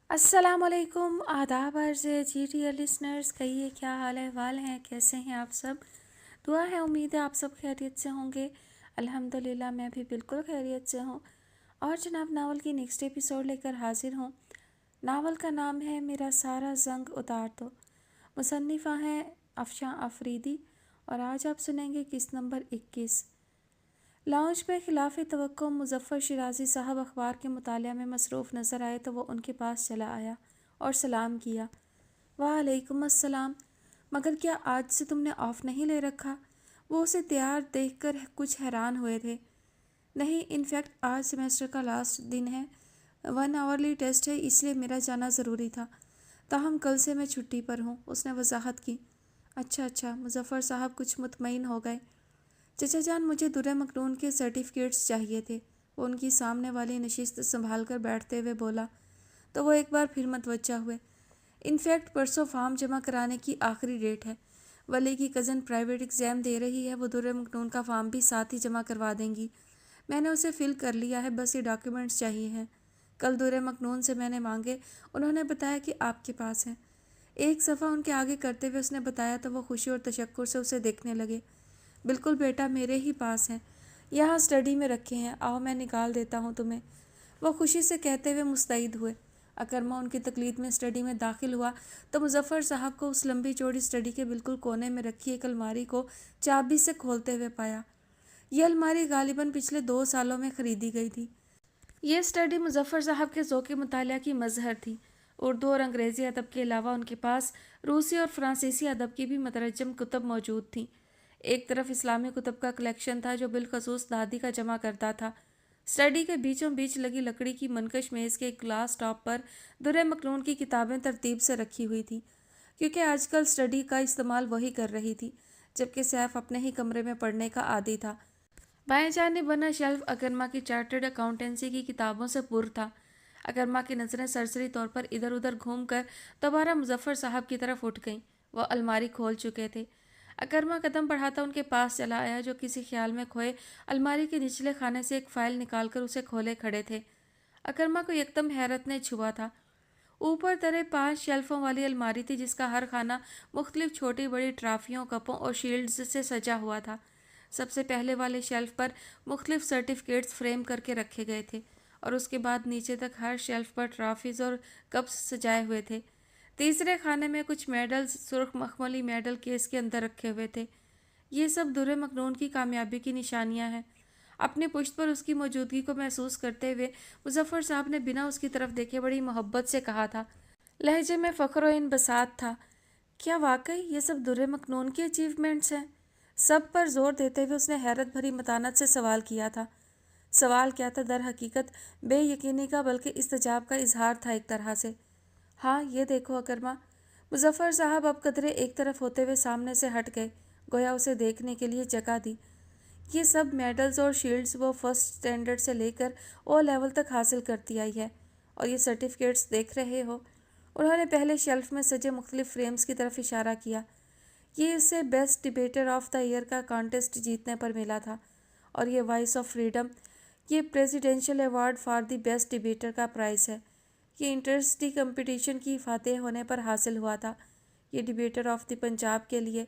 अस्सलाम वालेकुम, आदाब अर्ज़ है जी डियर लिसनर्स। कहिए क्या हाल अहवाल हैं, कैसे हैं आप सब। दुआ है, उम्मीद है आप सब खैरियत से होंगे। अल्हम्दुलिल्लाह मैं भी बिल्कुल खैरियत से हूँ। और जनाब नावल की नेक्स्ट एपिसोड लेकर हाजिर हूँ। नावल का नाम है मेरा सारा ज़ंग उतार दो। मुसन्निफ़ा हैं अफ़शां अफरीदी। और आज आप सुनेंगे किस्त नंबर 21। लाउंज में खिलाफ तवक्को मुज़फ़्फ़र शिराज़ी साहब अखबार के मुतालिया में मसरूफ़ नज़र आए तो वो उनके पास चला आया और सलाम किया। वालेकुम अस्सलाम। मगर क्या आज से तुमने ऑफ़ नहीं ले रखा? वो उसे तैयार देखकर कुछ हैरान हुए थे। नहीं, इनफैक्ट आज सेमेस्टर का लास्ट दिन है, 1 आवरली टेस्ट है, इसलिए मेरा जाना ज़रूरी था। ताहम कल से मैं छुट्टी पर हूँ, उसने वजाहत की। अच्छा अच्छा, मुज़फ़्फ़र साहब कुछ मुतमईन हो गए। चचा जान, मुझे दुर्र मखनून के सर्टिफिकेट्स चाहिए थे, वो उनकी सामने वाली नशिस्त संभाल कर बैठते हुए बोला। तो वो एक बार फिर मतवज्जा हुए। इनफैक्ट परसों फॉर्म जमा कराने की आखिरी डेट है। वली की कज़न प्राइवेट एग्ज़ाम दे रही है, वो दुर्र मखनून का फॉर्म भी साथ ही जमा करवा देंगी। मैंने उसे फिल कर लिया है, बस ये डॉक्यूमेंट्स चाहिए हैं। कल दुर्र मखनून से मैंने मांगे, उन्होंने बताया कि आपके पास हैं। एक सफ़ा उनके आगे करते हुए उसने बताया तो वो खुशी और तशक्कुर से उसे देखने लगे। बिल्कुल बेटा, मेरे ही पास हैं, यहाँ स्टडी में रखे हैं, आओ मैं निकाल देता हूँ तुम्हें। वो खुशी से कहते हुए मुस्तैद हुए। अकरमा उनकी तकलीद में स्टडी में दाखिल हुआ तो मुज़फ़्फ़र साहब को उस लंबी चौड़ी स्टडी के बिल्कुल कोने में रखी एक अलमारी को चाबी से खोलते हुए पाया। यह अलमारी गालिबन पिछले 2 सालों में ख़रीदी गई थी। ये स्टडी मुज़फ़्फ़र साहब के ज़ौक़ मुतालिया की मज़हर थी। उर्दू और अंग्रेज़ी अदब के अलावा उनके पास रूसी और फ़्रांसीसी अदब की भी मतरजम कुतब मौजूद थीं। एक तरफ इस्लामी कुतब का कलेक्शन था जो बिलखसूस दादी का जमा करता था। स्टडी के बीचों बीच लगी लकड़ी की मनकश मेज़ के एक ग्लास टॉप पर दुर्र मखनून की किताबें तरतीब से रखी हुई थी, क्योंकि आजकल स्टडी का इस्तेमाल वही कर रही थी, जबकि सैफ अपने ही कमरे में पढ़ने का आदी था। बाएं जानिब बना शेल्फ अकरमा की चार्टर्ड अकाउंटेंसी की किताबों से पुर था। अकरमा की नज़रें सरसरी तौर पर इधर उधर घूमकर दोबारा मुज़फ़्फ़र साहब की तरफ उठ गईं। वह अलमारी खोल चुके थे। अकरमा कदम बढ़ाता उनके पास चला आया, जो किसी ख्याल में खोए अलमारी के निचले खाने से एक फ़ाइल निकालकर उसे खोले खड़े थे। अकरमा को एकदम हैरत ने छुआ था। ऊपर तरह 5 शेल्फों वाली अलमारी थी, जिसका हर खाना मुख्तलिफ छोटी बड़ी ट्रॉफियों, कपों और शील्ड्स से सजा हुआ था। सबसे पहले वाले शेल्फ पर मुख्तलिफ सर्टिफिकेट्स फ्रेम करके रखे गए थे और उसके बाद नीचे तक हर शेल्फ पर ट्रॉफीज़ और कप्स सजाए हुए थे। तीसरे खाने में कुछ मेडल्स सुर्ख मखमली मेडल केस के अंदर रखे हुए थे। ये सब दुर्र मखनून की कामयाबी की निशानियां हैं। अपनी पुश्त पर उसकी मौजूदगी को महसूस करते हुए मुज़फ़्फ़र साहब ने बिना उसकी तरफ देखे बड़ी मोहब्बत से कहा था। लहजे में फ़ख्र व इनबसात था। क्या वाकई ये सब दुर्र मखनून की अचीवमेंट्स हैं? सब पर जोर देते हुए उसने हैरत भरी मतानत से सवाल किया था। सवाल क्या था, दर हकीकत बेयकीनी का बल्कि इस्तजाब का इजहार था एक तरह से। हाँ, ये देखो अकरमा। मुज़फ़्फ़र साहब अब कदरे एक तरफ होते हुए सामने से हट गए, गोया उसे देखने के लिए जगह दी। ये सब मेडल्स और शील्ड्स वो फर्स्ट स्टैंडर्ड से लेकर ओ लेवल तक हासिल करती आई है। और ये सर्टिफिकेट्स देख रहे हो। उन्होंने पहले शेल्फ में सजे मुख्तलिफ फ्रेम्स की तरफ इशारा किया। ये इसे best debater of the year का कॉन्टेस्ट जीतने पर मिला था। और ये वॉइस ऑफ फ्रीडम, ये presidential award for the best debater का प्राइज़ है। ये इंटरसिटी कंपटीशन की फातेह होने पर हासिल हुआ था। ये डिबेटर ऑफ द पंजाब के लिए।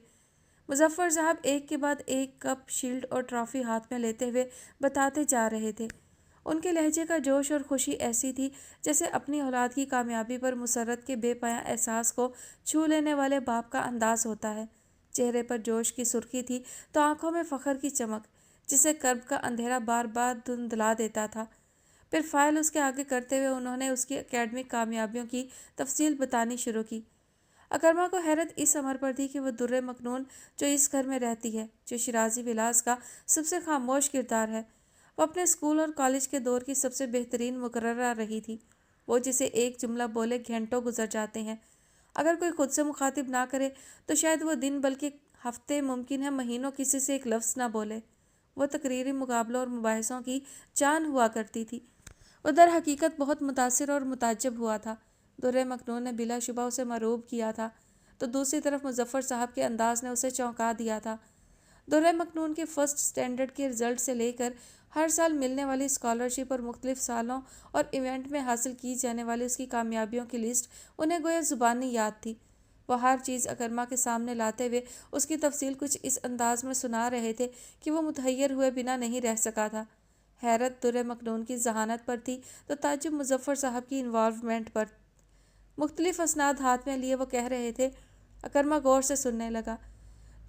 मुज़फ़्फ़र साहब एक के बाद एक कप, शील्ड और ट्रॉफ़ी हाथ में लेते हुए बताते जा रहे थे। उनके लहजे का जोश और खुशी ऐसी थी जैसे अपनी औलाद की कामयाबी पर मुसर्रत के बेपया एहसास को छू लेने वाले बाप का अंदाज होता है। चेहरे पर जोश की सुर्खी थी तो आंखों में फ़ख्र की चमक, जिसे कर्ब का अंधेरा बार बार धुंधला देता था। फिर फाइल उसके आगे करते हुए उन्होंने उसकी एकेडमिक कामयाबियों की तफसील बतानी शुरू की। अकरमा को हैरत इस अमर पर थी कि वह दुर्र मखनून जो इस घर में रहती है, जो शिराजी विलास का सबसे खामोश किरदार है, वो अपने स्कूल और कॉलेज के दौर की सबसे बेहतरीन मुकर्ररा रही थी। वो जिसे एक जुमला बोले घंटों गुजर जाते हैं। अगर कोई खुद से मुखातिब ना करे तो शायद वो दिन बल्कि हफ्ते, मुमकिन है महीनों, किसी से एक लफ्ज़ ना बोले। वो तकरीरी मुकाबलों और मुबाहिसों की जान हुआ करती थी। वो दर हकीकत बहुत मुतासिर और मुताज्जब हुआ था। दुर्र मखनून ने बिलाशुबा उसे मरूब किया था, तो दूसरी तरफ मुज़फ़्फ़र साहब के अंदाज ने उसे चौंका दिया था। दुर्र मखनून के फर्स्ट स्टैंडर्ड के रिज़ल्ट से लेकर ہر سال ملنے والی اسکالرشپ اور مختلف سالوں اور ایونٹ میں حاصل کی جانے والی اس کی کامیابیوں کی لسٹ انہیں گویا زبانی یاد تھی۔ وہ ہر چیز اکرما کے سامنے لاتے ہوئے اس کی تفصیل کچھ اس انداز میں سنا رہے تھے کہ وہ متحیر ہوئے بنا نہیں رہ سکا تھا۔ حیرت در مکنون کی ذہانت پر تھی تو تعجب مظفر صاحب کی انوالومنٹ پر۔ مختلف اسناد ہاتھ میں لیے وہ کہہ رہے تھے۔ اکرما غور سے سننے لگا۔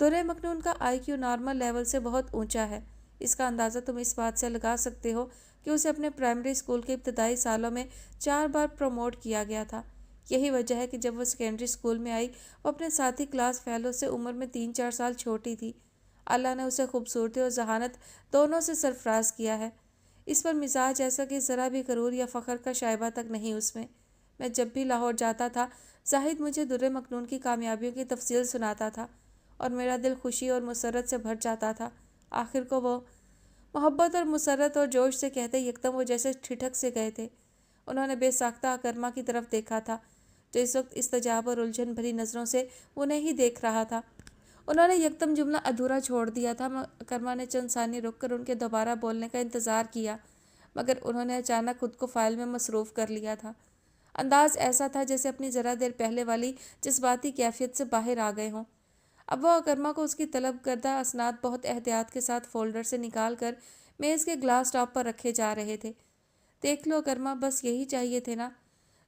در مکنون کا آئی کیو نارمل لیول سے بہت اونچا ہے۔ اس کا اندازہ تم اس بات سے لگا سکتے ہو کہ اسے اپنے پرائمری اسکول کے ابتدائی سالوں میں 4 بار پروموٹ کیا گیا تھا۔ یہی وجہ ہے کہ جب وہ سیکنڈری اسکول میں آئی وہ اپنے ساتھی کلاس فیلو سے عمر میں 3-4 سال چھوٹی تھی۔ اللہ نے اسے خوبصورتی اور ذہانت دونوں سے سرفراز کیا ہے۔ اس پر مزاج ایسا کہ ذرا بھی غرور یا فخر کا شائبہ تک نہیں اس میں جب بھی لاہور جاتا تھا زاہد مجھے در مکنون کی کامیابیوں کی تفصیل سناتا تھا اور میرا دل خوشی اور مسرت سے بھر جاتا تھا۔ آخر کو وہ محبت اور مسرت اور جوش سے کہتے یکدم وہ جیسے ٹھٹک سے گئے تھے۔ انہوں نے بے ساختہ اکرما کی طرف دیکھا تھا جو اس وقت استجاب اور الجھن بھری نظروں سے انہیں ہی دیکھ رہا تھا۔ انہوں نے یکدم جملہ ادھورا چھوڑ دیا تھا۔ اکرما نے چند ثانیے رک کر ان کے دوبارہ بولنے کا انتظار کیا مگر انہوں نے اچانک خود کو فائل میں مصروف کر لیا تھا۔ انداز ایسا تھا جیسے اپنی ذرا دیر پہلے والی جذباتی کیفیت سے باہر آ گئے ہوں۔ اب وہ اکرما کو اس کی طلب کردہ اسناد بہت احتیاط کے ساتھ فولڈر سے نکال کر میز کے گلاس ٹاپ پر رکھے جا رہے تھے۔ دیکھ لو اکرما، بس یہی چاہیے تھے نا؟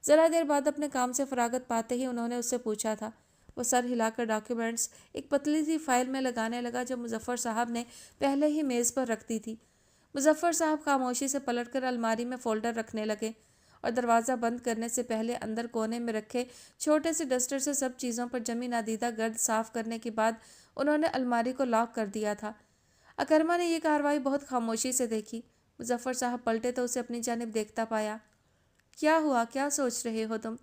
ذرا دیر بعد اپنے کام سے فراغت پاتے ہی انہوں نے اس سے پوچھا تھا۔ وہ سر ہلا کر ڈاکیومنٹس ایک پتلی سی فائل میں لگانے لگا جو مظفر صاحب نے پہلے ہی میز پر رکھ دی تھی۔ مظفر صاحب خاموشی سے پلٹ کر الماری میں فولڈر رکھنے لگے اور دروازہ بند کرنے سے پہلے اندر کونے میں رکھے چھوٹے سے ڈسٹر سے سب چیزوں پر جمی نادیدہ گرد صاف کرنے کے بعد انہوں نے الماری کو لاک کر دیا تھا۔ اکرما نے یہ کارروائی بہت خاموشی سے دیکھی۔ مظفر صاحب پلٹے تو اسے اپنی جانب دیکھتا پایا۔ کیا ہوا؟ کیا سوچ رہے ہو تم؟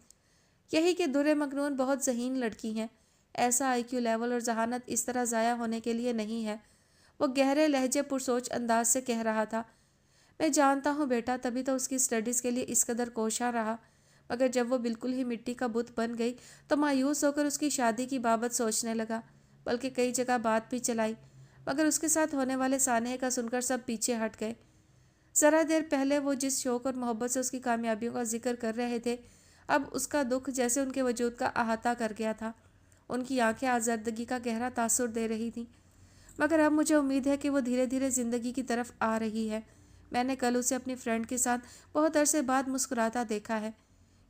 یہی کہ در مکنون بہت ذہین لڑکی ہیں۔ ایسا آئی کیو لیول اور ذہانت اس طرح ضائع ہونے کے لیے نہیں ہے۔ وہ گہرے لہجے پرسوچ انداز سے کہہ رہا تھا۔ میں جانتا ہوں بیٹا، تبھی تو اس کی اسٹڈیز کے لیے اس قدر کوشاں رہا، مگر جب وہ بالکل ہی مٹی کا بت بن گئی تو مایوس ہو کر اس کی شادی کی بابت سوچنے لگا، بلکہ کئی جگہ بات بھی چلائی، مگر اس کے ساتھ ہونے والے سانحے کا سن کر سب پیچھے ہٹ گئے۔ ذرا دیر پہلے وہ جس شوق اور محبت سے اس کی کامیابیوں کا ذکر کر رہے تھے اب اس کا دکھ جیسے ان کے وجود کا احاطہ کر گیا تھا۔ ان کی آنکھیں آزردگی کا گہرا تاثر دے رہی تھیں۔ مگر اب مجھے امید ہے کہ وہ دھیرے دھیرے زندگی کی طرف آ رہی ہے۔ میں نے کل اسے اپنی فرینڈ کے ساتھ بہت عرصے بعد مسکراتا دیکھا ہے۔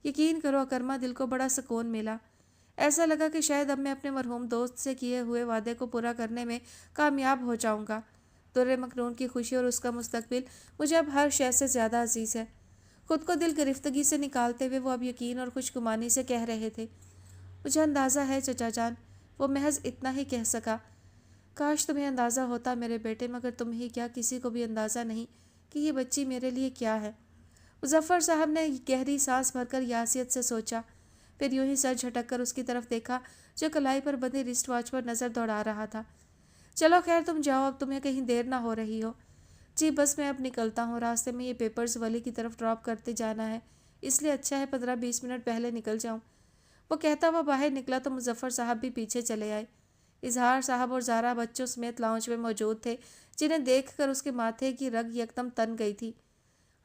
یقین کرو اکرما، دل کو بڑا سکون ملا۔ ایسا لگا کہ شاید اب میں اپنے مرحوم دوست سے کیے ہوئے وعدے کو پورا کرنے میں کامیاب ہو جاؤں گا۔ در مکنون کی خوشی اور اس کا مستقبل مجھے اب ہر شے سے زیادہ عزیز ہے۔ خود کو دل گرفتگی سے نکالتے ہوئے وہ اب یقین اور خوش گمانی سے کہہ رہے تھے۔ مجھے اندازہ ہے چچا جان، وہ محض اتنا ہی کہہ سکا۔ کاش تمہیں اندازہ ہوتا میرے بیٹے، مگر تم ہی کیا، کسی کو بھی اندازہ نہیں کہ یہ بچی میرے لیے کیا ہے۔ مظفر صاحب نے گہری سانس بھر کر یاسیت سے سوچا، پھر یوں ہی سر جھٹک کر اس کی طرف دیکھا جو کلائی پر بندھی رسٹ واچ پر نظر دوڑا رہا تھا۔ چلو خیر، تم جاؤ، اب تمہیں کہیں دیر نہ ہو رہی ہو۔ جی بس میں اب نکلتا ہوں، راستے میں یہ پیپرز ولی کی طرف ڈراپ کرتے جانا ہے، اس لیے اچھا ہے 15-20 منٹ پہلے نکل جاؤں۔ وہ کہتا ہوا باہر نکلا تو مظفر صاحب بھی پیچھے چلے آئے۔ اظہار صاحب اور زارا بچوں سمیت لاؤنج میں موجود تھے، جنہیں دیکھ کر اس کے ماتھے کی رگ یکدم تن گئی تھی۔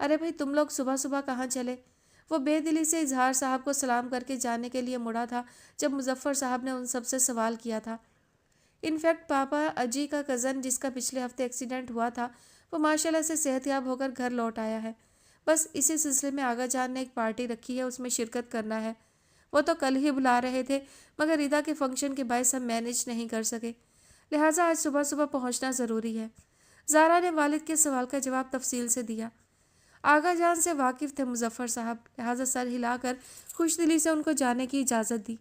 ارے بھائی، تم لوگ صبح صبح کہاں چلے؟ وہ بے دلی سے اظہار صاحب کو سلام کر کے جانے کے لیے مڑا تھا جب مظفر صاحب نے ان سب سے سوال کیا تھا۔ انفیکٹ پاپا اجی کا کزن جس کا پچھلے ہفتے ایکسیڈنٹ ہوا تھا وہ ماشاءاللہ سے صحت یاب ہو کر گھر لوٹ آیا ہے۔ بس اسی سلسلے میں آغا جان نے ایک پارٹی رکھی ہے، اس میں شرکت کرنا ہے۔ وہ تو کل ہی بلا رہے تھے مگر ردا کے فنکشن کے باعث ہم مینج نہیں کر سکے، لہٰذا آج صبح صبح پہنچنا ضروری ہے۔ زارا نے والد کے سوال کا جواب تفصیل سے دیا۔ آغا جان سے واقف تھے مظفر صاحب، لہٰذا سر ہلا کر خوش دلی سے ان کو جانے کی اجازت دی۔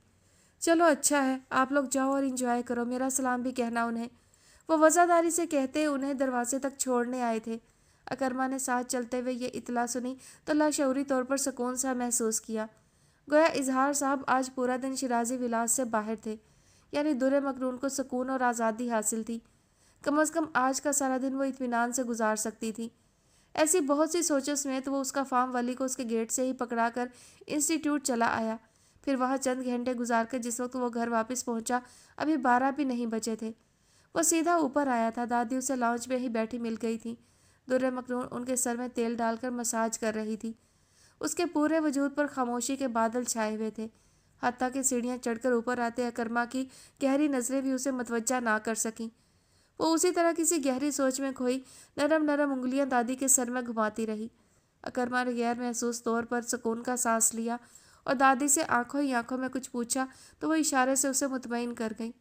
چلو اچھا ہے، آپ لوگ جاؤ اور انجوائے کرو، میرا سلام بھی کہنا انہیں، وہ وزاداری سے کہتے انہیں دروازے تک چھوڑنے آئے تھے۔ اکرما نے ساتھ چلتے ہوئے یہ اطلاع سنی تو لاشعوری طور پر سکون سا محسوس کیا، گویا اظہار صاحب آج پورا دن شیرازی ولاس سے باہر تھے، یعنی در مکنون کو سکون اور آزادی حاصل تھی۔ کم از کم آج کا سارا دن وہ اطمینان سے گزار سکتی تھی۔ ایسی بہت سی سوچوں سمیت وہ اس کا فارم والی کو اس کے گیٹ سے ہی پکڑا کر انسٹیٹیوٹ چلا آیا، پھر وہاں چند گھنٹے گزار کر جس وقت وہ گھر واپس پہنچا ابھی 12 بھی نہیں بجے تھے۔ وہ سیدھا اوپر آیا تھا، دادی اسے لاؤنج میں ہی بیٹھی مل گئی تھی۔ दुर्र मखनून उनके सर में तेल डालकर मसाज कर रही थी। उसके पूरे वजूद पर खामोशी के बादल छाए हुए थे। हत्ता कि सीढ़ियां चढ़कर ऊपर आते अकरमा की गहरी नजरें भी उसे मतवज्जा ना कर सकीं। वो उसी तरह किसी गहरी सोच में खोई नरम नरम उंगलियां दादी के सर में घुमाती रही। अकरमा ने गैर महसूस तौर पर सुकून का सांस लिया और दादी से आंखों ही आंखों में कुछ पूछा तो वो इशारे से उसे मुतमईन कर गई।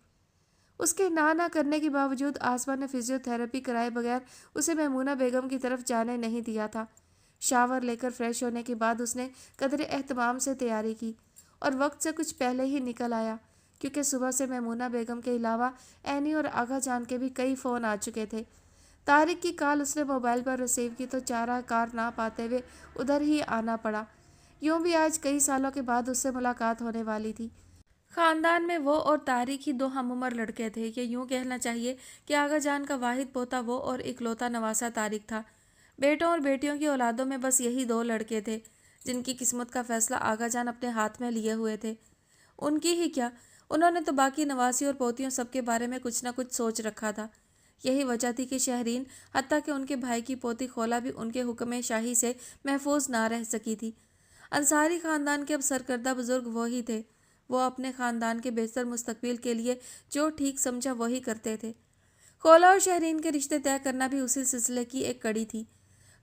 उसके ना करने के बावजूद आसमा ने फिजियोथेरेपी कराए बगैर उसे मैमूना बेगम की तरफ जाने नहीं दिया था। शावर लेकर फ्रेश होने के बाद उसने कदरे एहतमाम से तैयारी की और वक्त से कुछ पहले ही निकल आया, क्योंकि सुबह से मैमूना बेगम के अलावा एनी और आगा जान के भी कई फ़ोन आ चुके थे। तारिक की कॉल उसने मोबाइल पर रिसीव की तो चारा कार ना पाते हुए उधर ही आना पड़ा। यूं भी आज कई सालों के बाद उससे मुलाकात होने वाली थी। खानदान में वो और तारिक ही दो हम उम्र लड़के थे। ये यूं कहना चाहिए कि आगा जान का वाहिद पोता वो और इकलौता नवासा तारिक था। बेटों और बेटियों की औलादों में बस यही दो लड़के थे जिनकी किस्मत का फैसला आगा जान अपने हाथ में लिए हुए थे। उनकी ही क्या, उन्होंने तो बाकी नवासी और पोतियों सबके बारे में कुछ न कुछ सोच रखा था। यही वजह थी कि शहरीन, हत्ता कि उनके भाई की पोती खोला भी उनके हुक्म शाही से महफूज ना रह सकी थी। अंसारी खानदान के अब सरकर्दा बुजुर्ग वही थे। वो अपने खानदान के बेहतर मुस्तकबिल के लिए जो ठीक समझा वही करते थे। खोला और शहरीन के रिश्ते तय करना भी उसी सिलसिले की एक कड़ी थी।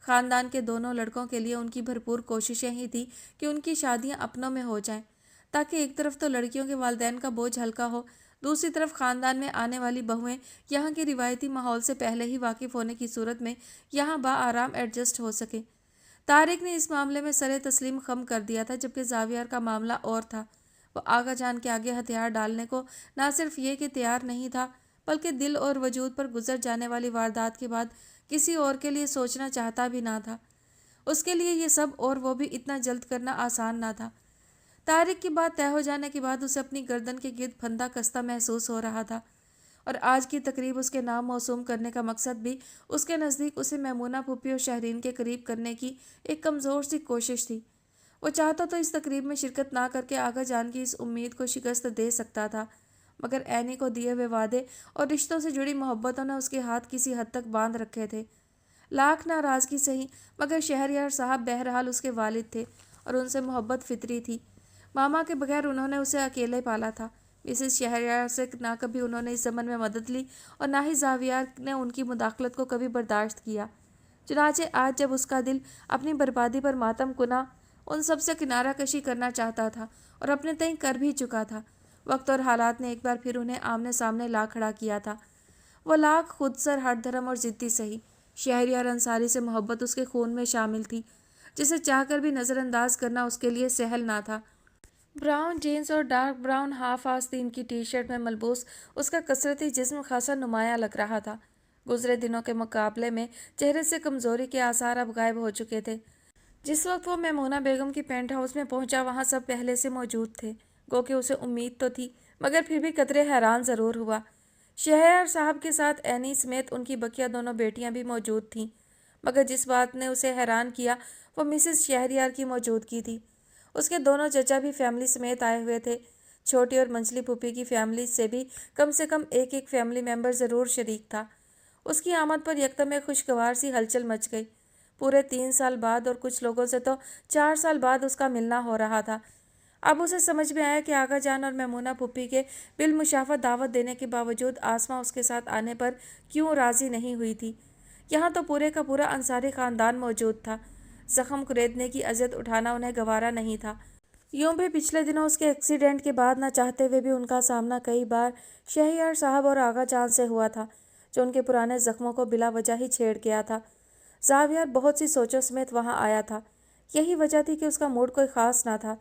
खानदान के दोनों लड़कों के लिए उनकी भरपूर कोशिशें ही थी कि उनकी शादियां अपनों में हो जाएं, ताकि एक तरफ तो लड़कियों के वालिदैन का बोझ हल्का हो, दूसरी तरफ खानदान में आने वाली बहुएं यहाँ के रिवायती माहौल से पहले ही वाकिफ होने की सूरत में यहाँ बाआराम एडजस्ट हो सके। तारिक ने इस मामले में सरे तस्लीम खम कर दिया था, जबकि जावियर का मामला और था। वो आगा जान के आगे हथियार डालने को ना सिर्फ ये कि तैयार नहीं था, बल्कि दिल और वजूद पर गुजर जाने वाली वारदात के बाद किसी और के लिए सोचना चाहता भी ना था। उसके लिए ये सब और वो भी इतना जल्द करना आसान ना था। तारिक की बात तय हो जाने के बाद उसे अपनी गर्दन के गिर्द फंदा कसता महसूस हो रहा था, और आज की तकरीब उसके नाम मौसूम करने का मकसद भी उसके नज़दीक उसे मैमूना फूफी और शहरीन के करीब करने की एक कमज़ोर सी कोशिश थी। वो चाहता तो इस तकरीब में शिरकत ना करके आगा जान की इस उम्मीद को शिकस्त दे सकता था, मगर एनी को दिए हुए वादे और रिश्तों से जुड़ी मोहब्बतों ने उसके हाथ किसी हद तक बांध रखे थे। लाख नाराज़गी सही, मगर शहरयार साहब बहरहाल उसके वालिद थे और उनसे मोहब्बत फितरी थी। मामा के बगैर उन्होंने उसे अकेले पाला था। मिसेस शहरयार से ना कभी उन्होंने इस ज़मन में मदद ली और ना ही जावियार ने उनकी मुदाखलत को कभी बर्दाश्त किया। चुनाचे आज जब उसका दिल अपनी बर्बादी पर मातम कुना उन सब से किनारा कशी करना चाहता था और अपने तय कर भी चुका था, वक्त और हालात ने एक बार फिर उन्हें आमने सामने ला खड़ा किया था। वो लाख खुद सर हट धर्म और ज़िद्दी सही, शहरयार अंसारी से मोहब्बत उसके खून में शामिल थी, जिसे चाहकर भी नज़रअंदाज करना उसके लिए सहल ना था। ब्राउन जीन्स और डार्क ब्राउन हाफ आस्तीन की टी शर्ट में मलबूस उसका कसरती जिस्म खासा नुमाया लग रहा था। गुजरे दिनों के मुकाबले में चेहरे से कमज़ोरी के आसार अब गायब हो चुके थे। जिस वक्त वो मैमूना बेगम की पेंट हाउस में पहुंचा, वहां सब पहले से मौजूद थे। गो कि उसे उम्मीद तो थी, मगर फिर भी कतरे हैरान ज़रूर हुआ। शहरयार साहब के साथ एनी समेत उनकी बकिया दोनों बेटियां भी मौजूद थीं, मगर जिस बात ने उसे हैरान किया वो मिसेस शहरयार की मौजूदगी थी। उसके दोनों चचा भी फैमिली समेत आए हुए थे। छोटी और मंझली फूफी की फैमिली से भी कम से कम एक एक फैमिली मेंबर ज़रूर शरीक था। उसकी आमद पर यकदम एक खुशगवार सी हलचल मच गई। पूरे 3 साल बाद और कुछ लोगों से तो 4 साल बाद उसका मिलना हो रहा था। अब उसे समझ में आया कि आगा जान और मैमूना फूफी के बिलमुशाफा दावत देने के बावजूद आसमा उसके साथ आने पर क्यों राज़ी नहीं हुई थी। यहाँ तो पूरे का पूरा अंसारी ख़ानदान मौजूद था। ज़ख्म कुरेदने की अज़ियत उठाना उन्हें गवारा नहीं था। यूं भी पिछले दिनों उसके एक्सीडेंट के बाद न चाहते हुए भी उनका सामना कई बार शहरयार साहब और आगा जान से हुआ था, जो उनके पुराने ज़ख्मों को बिला वजह ही छेड़ गया था। जावियर बहुत सी सोचों समेत वहाँ आया था। यही वजह थी कि उसका मूड कोई ख़ास ना था।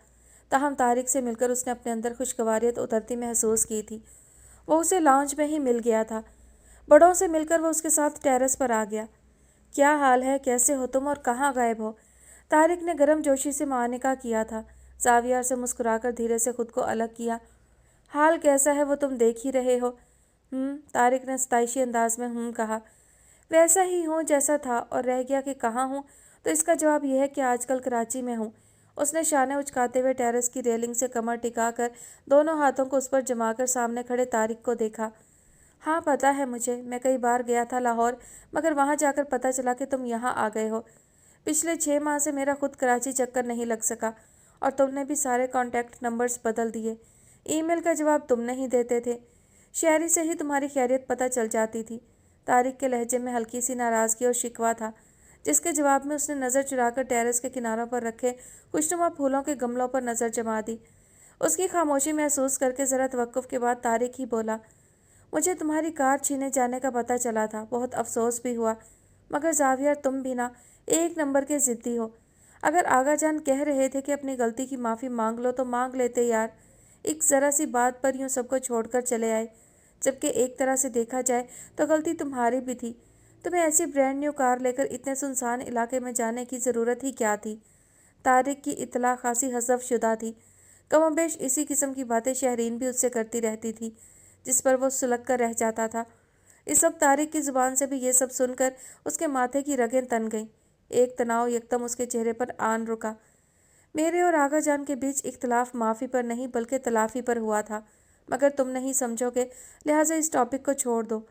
ताहम तारिक से मिलकर उसने अपने अंदर खुशगवारियत उतरती महसूस की थी। वो उसे लाउंज में ही मिल गया था। बड़ों से मिलकर वो उसके साथ टेरेस पर आ गया। क्या हाल है, कैसे हो तुम और कहाँ गायब हो? तारिक ने गर्म जोशी से मुआनिका किया था। जावियर से मुस्कुराकर धीरे से खुद को अलग किया। हाल कैसा है वो तुम देख ही रहे हो। तारिक ने सताइशी अंदाज में कहा। वैसा ही हूँ जैसा था, और रह गया कि कहाँ हूँ तो इसका जवाब यह है कि आजकल कराची में हूँ। उसने शाने उचकाते हुए टेरेस की रेलिंग से कमर टिकाकर दोनों हाथों को उस पर जमाकर सामने खड़े तारिक को देखा। हाँ पता है मुझे, मैं कई बार गया था लाहौर, मगर वहाँ जाकर पता चला कि तुम यहाँ आ गए हो। पिछले 6 माह से मेरा खुद कराची चक्कर नहीं लग सका और तुमने भी सारे कॉन्टैक्ट नंबर्स बदल दिए। ईमेल का जवाब तुम नहीं देते थे। शहरी से ही तुम्हारी खैरियत पता चल जाती थी। तारिक के लहजे में हल्की सी नाराज़गी और शिकवा था, जिसके जवाब में उसने नज़र चुराकर टेरेस के किनारों पर रखे खुशनुमा फूलों के गमलों पर नज़र जमा दी। उसकी खामोशी महसूस करके ज़रा तवक्कुफ के बाद तारिक ही बोला, मुझे तुम्हारी कार छीने जाने का पता चला था, बहुत अफसोस भी हुआ, मगर जावियर तुम भी ना एक नंबर के ज़िद्दी हो। अगर आगा जान कह रहे थे कि अपनी गलती की माफ़ी मांग लो तो मांग लेते यार। एक ज़रा सी बात पर यूँ सबको छोड़कर चले आए, जबकि एक तरह से देखा जाए तो गलती तुम्हारी भी थी। तुम्हें ऐसी ब्रांड न्यू कार लेकर इतने सुनसान इलाके में जाने की ज़रूरत ही क्या थी। तारिक की इतला खासी हज़फ शुदा थी। कमोबेश इसी किस्म की बातें शहरीन भी उससे करती रहती थी, जिस पर वो सुलग कर रह जाता था। इस वक्त तारिक की ज़ुबान से भी ये सब सुनकर उसके माथे की रगें तन गईं। एक तनाव यकदम उसके चेहरे पर आन रुका। मेरे और आगा जान के बीच इख्तलाफ माफ़ी पर नहीं बल्कि तलाफ़ी पर हुआ था, मगर तुम नहीं समझोगे, लिहाजा इस टॉपिक को छोड़ दो।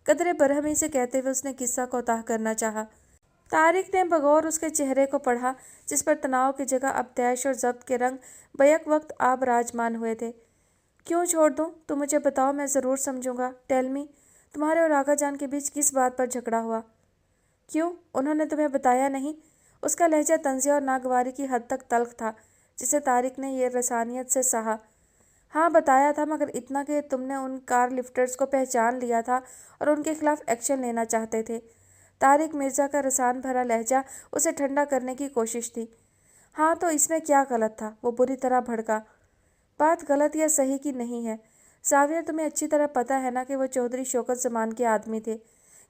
कदरे बरहमी से कहते हुए उसने किस्सा को ताह करना चाहा। तारिक ने बगौर उसके चेहरे को पढ़ा, जिस पर तनाव की जगह अब तैश और ज़ब्त के रंग बैक वक्त आप राजमान हुए थे। क्यों छोड़ दूँ? तुम मुझे बताओ, मैं ज़रूर समझूंगा। टेल मी, तुम्हारे और आगा जान के बीच किस बात पर झगड़ा हुआ? क्यों, उन्होंने तुम्हें बताया नहीं? उसका लहजा तंज़िया और नागवारी की हद तक तल्ख था, जिसे तारिक ने ये रसानियत से सहा। हाँ बताया था, मगर इतना कि तुमने उन कार लिफ्टर्स को पहचान लिया था और उनके खिलाफ एक्शन लेना चाहते थे। तारिक मिर्ज़ा का रसान भरा लहजा उसे ठंडा करने की कोशिश थी। हाँ तो इसमें क्या गलत था? वो बुरी तरह भड़का। बात गलत या सही की नहीं है जावियर, तुम्हें अच्छी तरह पता है ना कि वो चौधरी शौकत ज़मान के आदमी थे।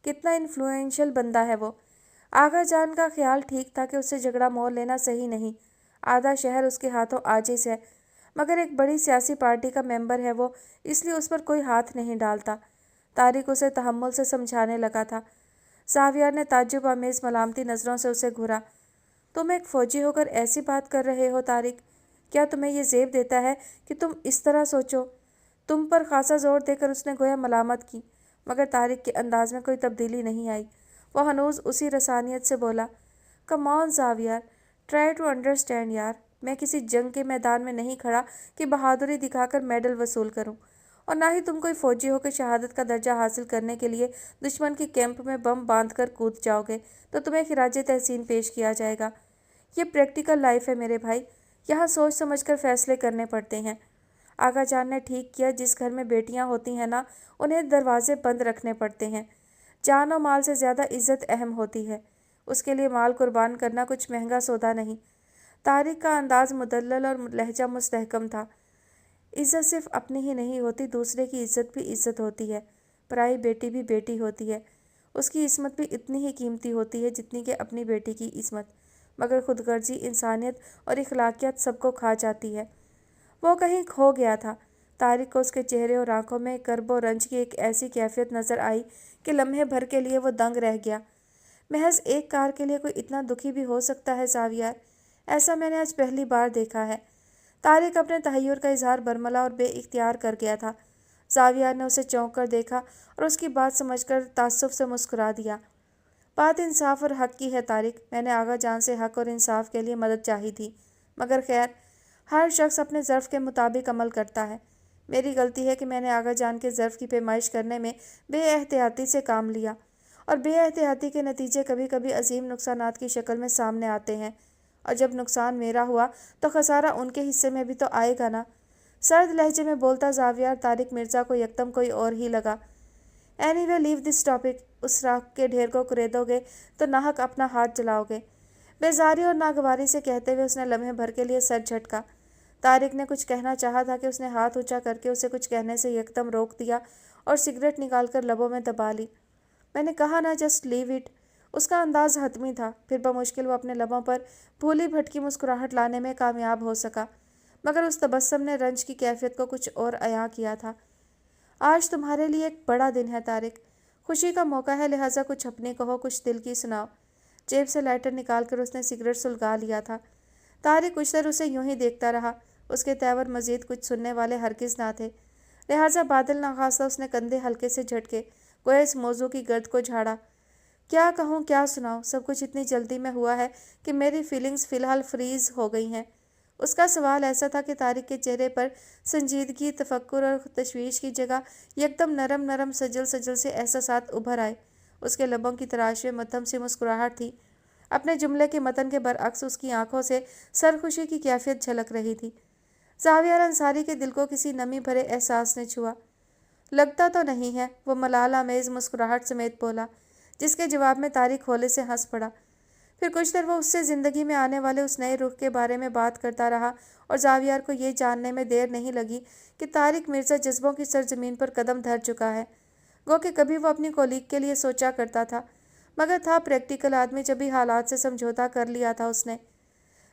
कितना इन्फ्लुएंशियल बंदा है वो। आगा जान का ख्याल ठीक था कि उससे झगड़ा मोल लेना सही नहीं। आधा शहर उसके हाथों आजिज़ है, मगर एक बड़ी सियासी पार्टी का मेंबर है वो, इसलिए उस पर कोई हाथ नहीं डालता। तारिक उसे तहम्मुल से समझाने लगा था। जावियर ने ताज्जुब आमेज़ मलामती नज़रों से उसे घूरा। तुम एक फ़ौजी होकर ऐसी बात कर रहे हो तारिक? क्या तुम्हें ये ज़ेब देता है कि तुम इस तरह सोचो? तुम पर खासा जोर देकर उसने गोया मलामत की, मगर तारिक के अंदाज में कोई तब्दीली नहीं आई। वो हनूज़ उसी रसानियत से बोला, come on Javier, try to understand यार। मैं किसी जंग के मैदान में नहीं खड़ा कि बहादुरी दिखाकर मेडल वसूल करूं, और ना ही तुम कोई फ़ौजी होकर शहादत का दर्जा हासिल करने के लिए दुश्मन के कैंप में बम बांध कर कूद जाओगे तो तुम्हें खिराज तहसीन पेश किया जाएगा। ये प्रैक्टिकल लाइफ है मेरे भाई, यहाँ सोच समझ कर फैसले करने पड़ते हैं। आगा जान ने ठीक किया, जिस घर में बेटियाँ होती हैं ना, उन्हें दरवाजे बंद रखने पड़ते हैं। जान और माल से ज़्यादा इज्जत अहम होती है, उसके लिए माल कुर्बान करना कुछ महंगा सौदा नहीं। तारिक का अंदाज मुदल्लल और लहजा मुस्तहकम था। इज्जत सिर्फ अपनी ही नहीं होती, दूसरे की इज्जत भी इज्जत होती है। पराई बेटी भी बेटी होती है, उसकी इस्मत भी इतनी ही कीमती होती है जितनी कि अपनी बेटी की इस्मत। मगर खुदगर्जी, इंसानियत और इखलाकियत सबको खा जाती है। वो कहीं खो गया था। तारिक को उसके चेहरे और आंखों में कर्ब और रंज की एक ऐसी कैफियत नज़र आई कि लम्हे भर के लिए वो दंग रह गया। महज एक कार के लिए कोई इतना दुखी भी हो सकता है जावियर? ऐसा मैंने आज पहली बार देखा है। तारिक अपने तहय्युर का इजहार बरमला और बेइख्तियार कर गया था। जावियर ने उसे चौंक कर देखा और उसकी बात समझकर ताज्जुब से मुस्कुरा दिया। बात इंसाफ और हक़ की है तारिक, मैंने आगा जान से हक़ और इंसाफ के लिए मदद चाही थी, मगर खैर, हर शख्स अपने ज़र्फ़ के मुताबिक अमल करता है। मेरी गलती है कि मैंने आगा जान के ज़र्फ़ की पैमाइश करने में बेएहतियाती से काम लिया, और बेएहतियाती के नतीजे कभी कभी अजीम नुकसानात की शक्ल में सामने आते हैं, और जब नुकसान मेरा हुआ तो खसारा उनके हिस्से में भी तो आएगा ना। सर्द लहजे में बोलता जावियर तारिक मिर्ज़ा को यकदम कोई और ही लगा। एनीवे लीव दिस टॉपिक, उस राख के ढेर को कुरेदोगे तो नाहक अपना हाथ जलाओगे। बेजारी और नागवारी से कहते हुए उसने लम्हे भर के लिए सर झटका। तारिक ने कुछ कहना चाहा था कि उसने हाथ ऊंचा करके उसे कुछ कहने से यकदम रोक दिया और सिगरेट निकालकर लबों में दबा ली। मैंने कहा ना, जस्ट लीव इट। उसका अंदाज हतमी था, फिर बमुश्किल वो अपने लबों पर भूली भटकी मुस्कुराहट लाने में कामयाब हो सका, मगर उस तबस्सुम ने रंज की कैफियत को कुछ और अयां किया था। आज तुम्हारे लिए एक बड़ा दिन है तारिक, खुशी का मौका है, लिहाजा कुछ अपनी कहो, कुछ दिल की सुनाओ। जेब से लाइटर निकालकर उसने सिगरेट सुलगा लिया था। तारिक कुछ देर उसे यूं ही देखता रहा। उसके तेवर मजीद कुछ सुनने वाले हरगिज़ ना थे। लिहाजा बादल नाखास्ता उसने कंधे हल्के से झटके, गोया इस मौजू की गर्द को झाड़ा। क्या कहूँ, क्या सुनाऊँ, सब कुछ इतनी जल्दी में हुआ है कि मेरी फीलिंग्स फ़िलहाल फ्रीज़ हो गई हैं। उसका सवाल ऐसा था कि तारिक के चेहरे पर संजीदगी, तफक्कुर और तशवीश की जगह एकदम नरम नरम सजल सजल से एहसासात उभर आए। उसके लबों की तराश में मध्यम सी मुस्कुराहट थी। अपने जुमले के मतन के बरअक्स उसकी आंखों से सरखुशी की कैफियत झलक रही थी। ज़ाविया अंसारी के दिल को किसी नमी भरे एहसास ने छुआ। लगता तो नहीं है, वो मलाल आमेज़ मुस्कुराहट समेत बोला, जिसके जवाब में तारिक होले से हंस पड़ा। फिर कुछ देर वो उससे ज़िंदगी में आने वाले उस नए रुख के बारे में बात करता रहा और ज़ावियार को ये जानने में देर नहीं लगी कि तारिक मिर्ज़ा जज्बों की सरजमीन पर कदम धर चुका है। गो कि कभी वो अपनी कोलीग के लिए सोचा करता था, मगर था प्रैक्टिकल आदमी, जब भी हालात से समझौता कर लिया था उसने।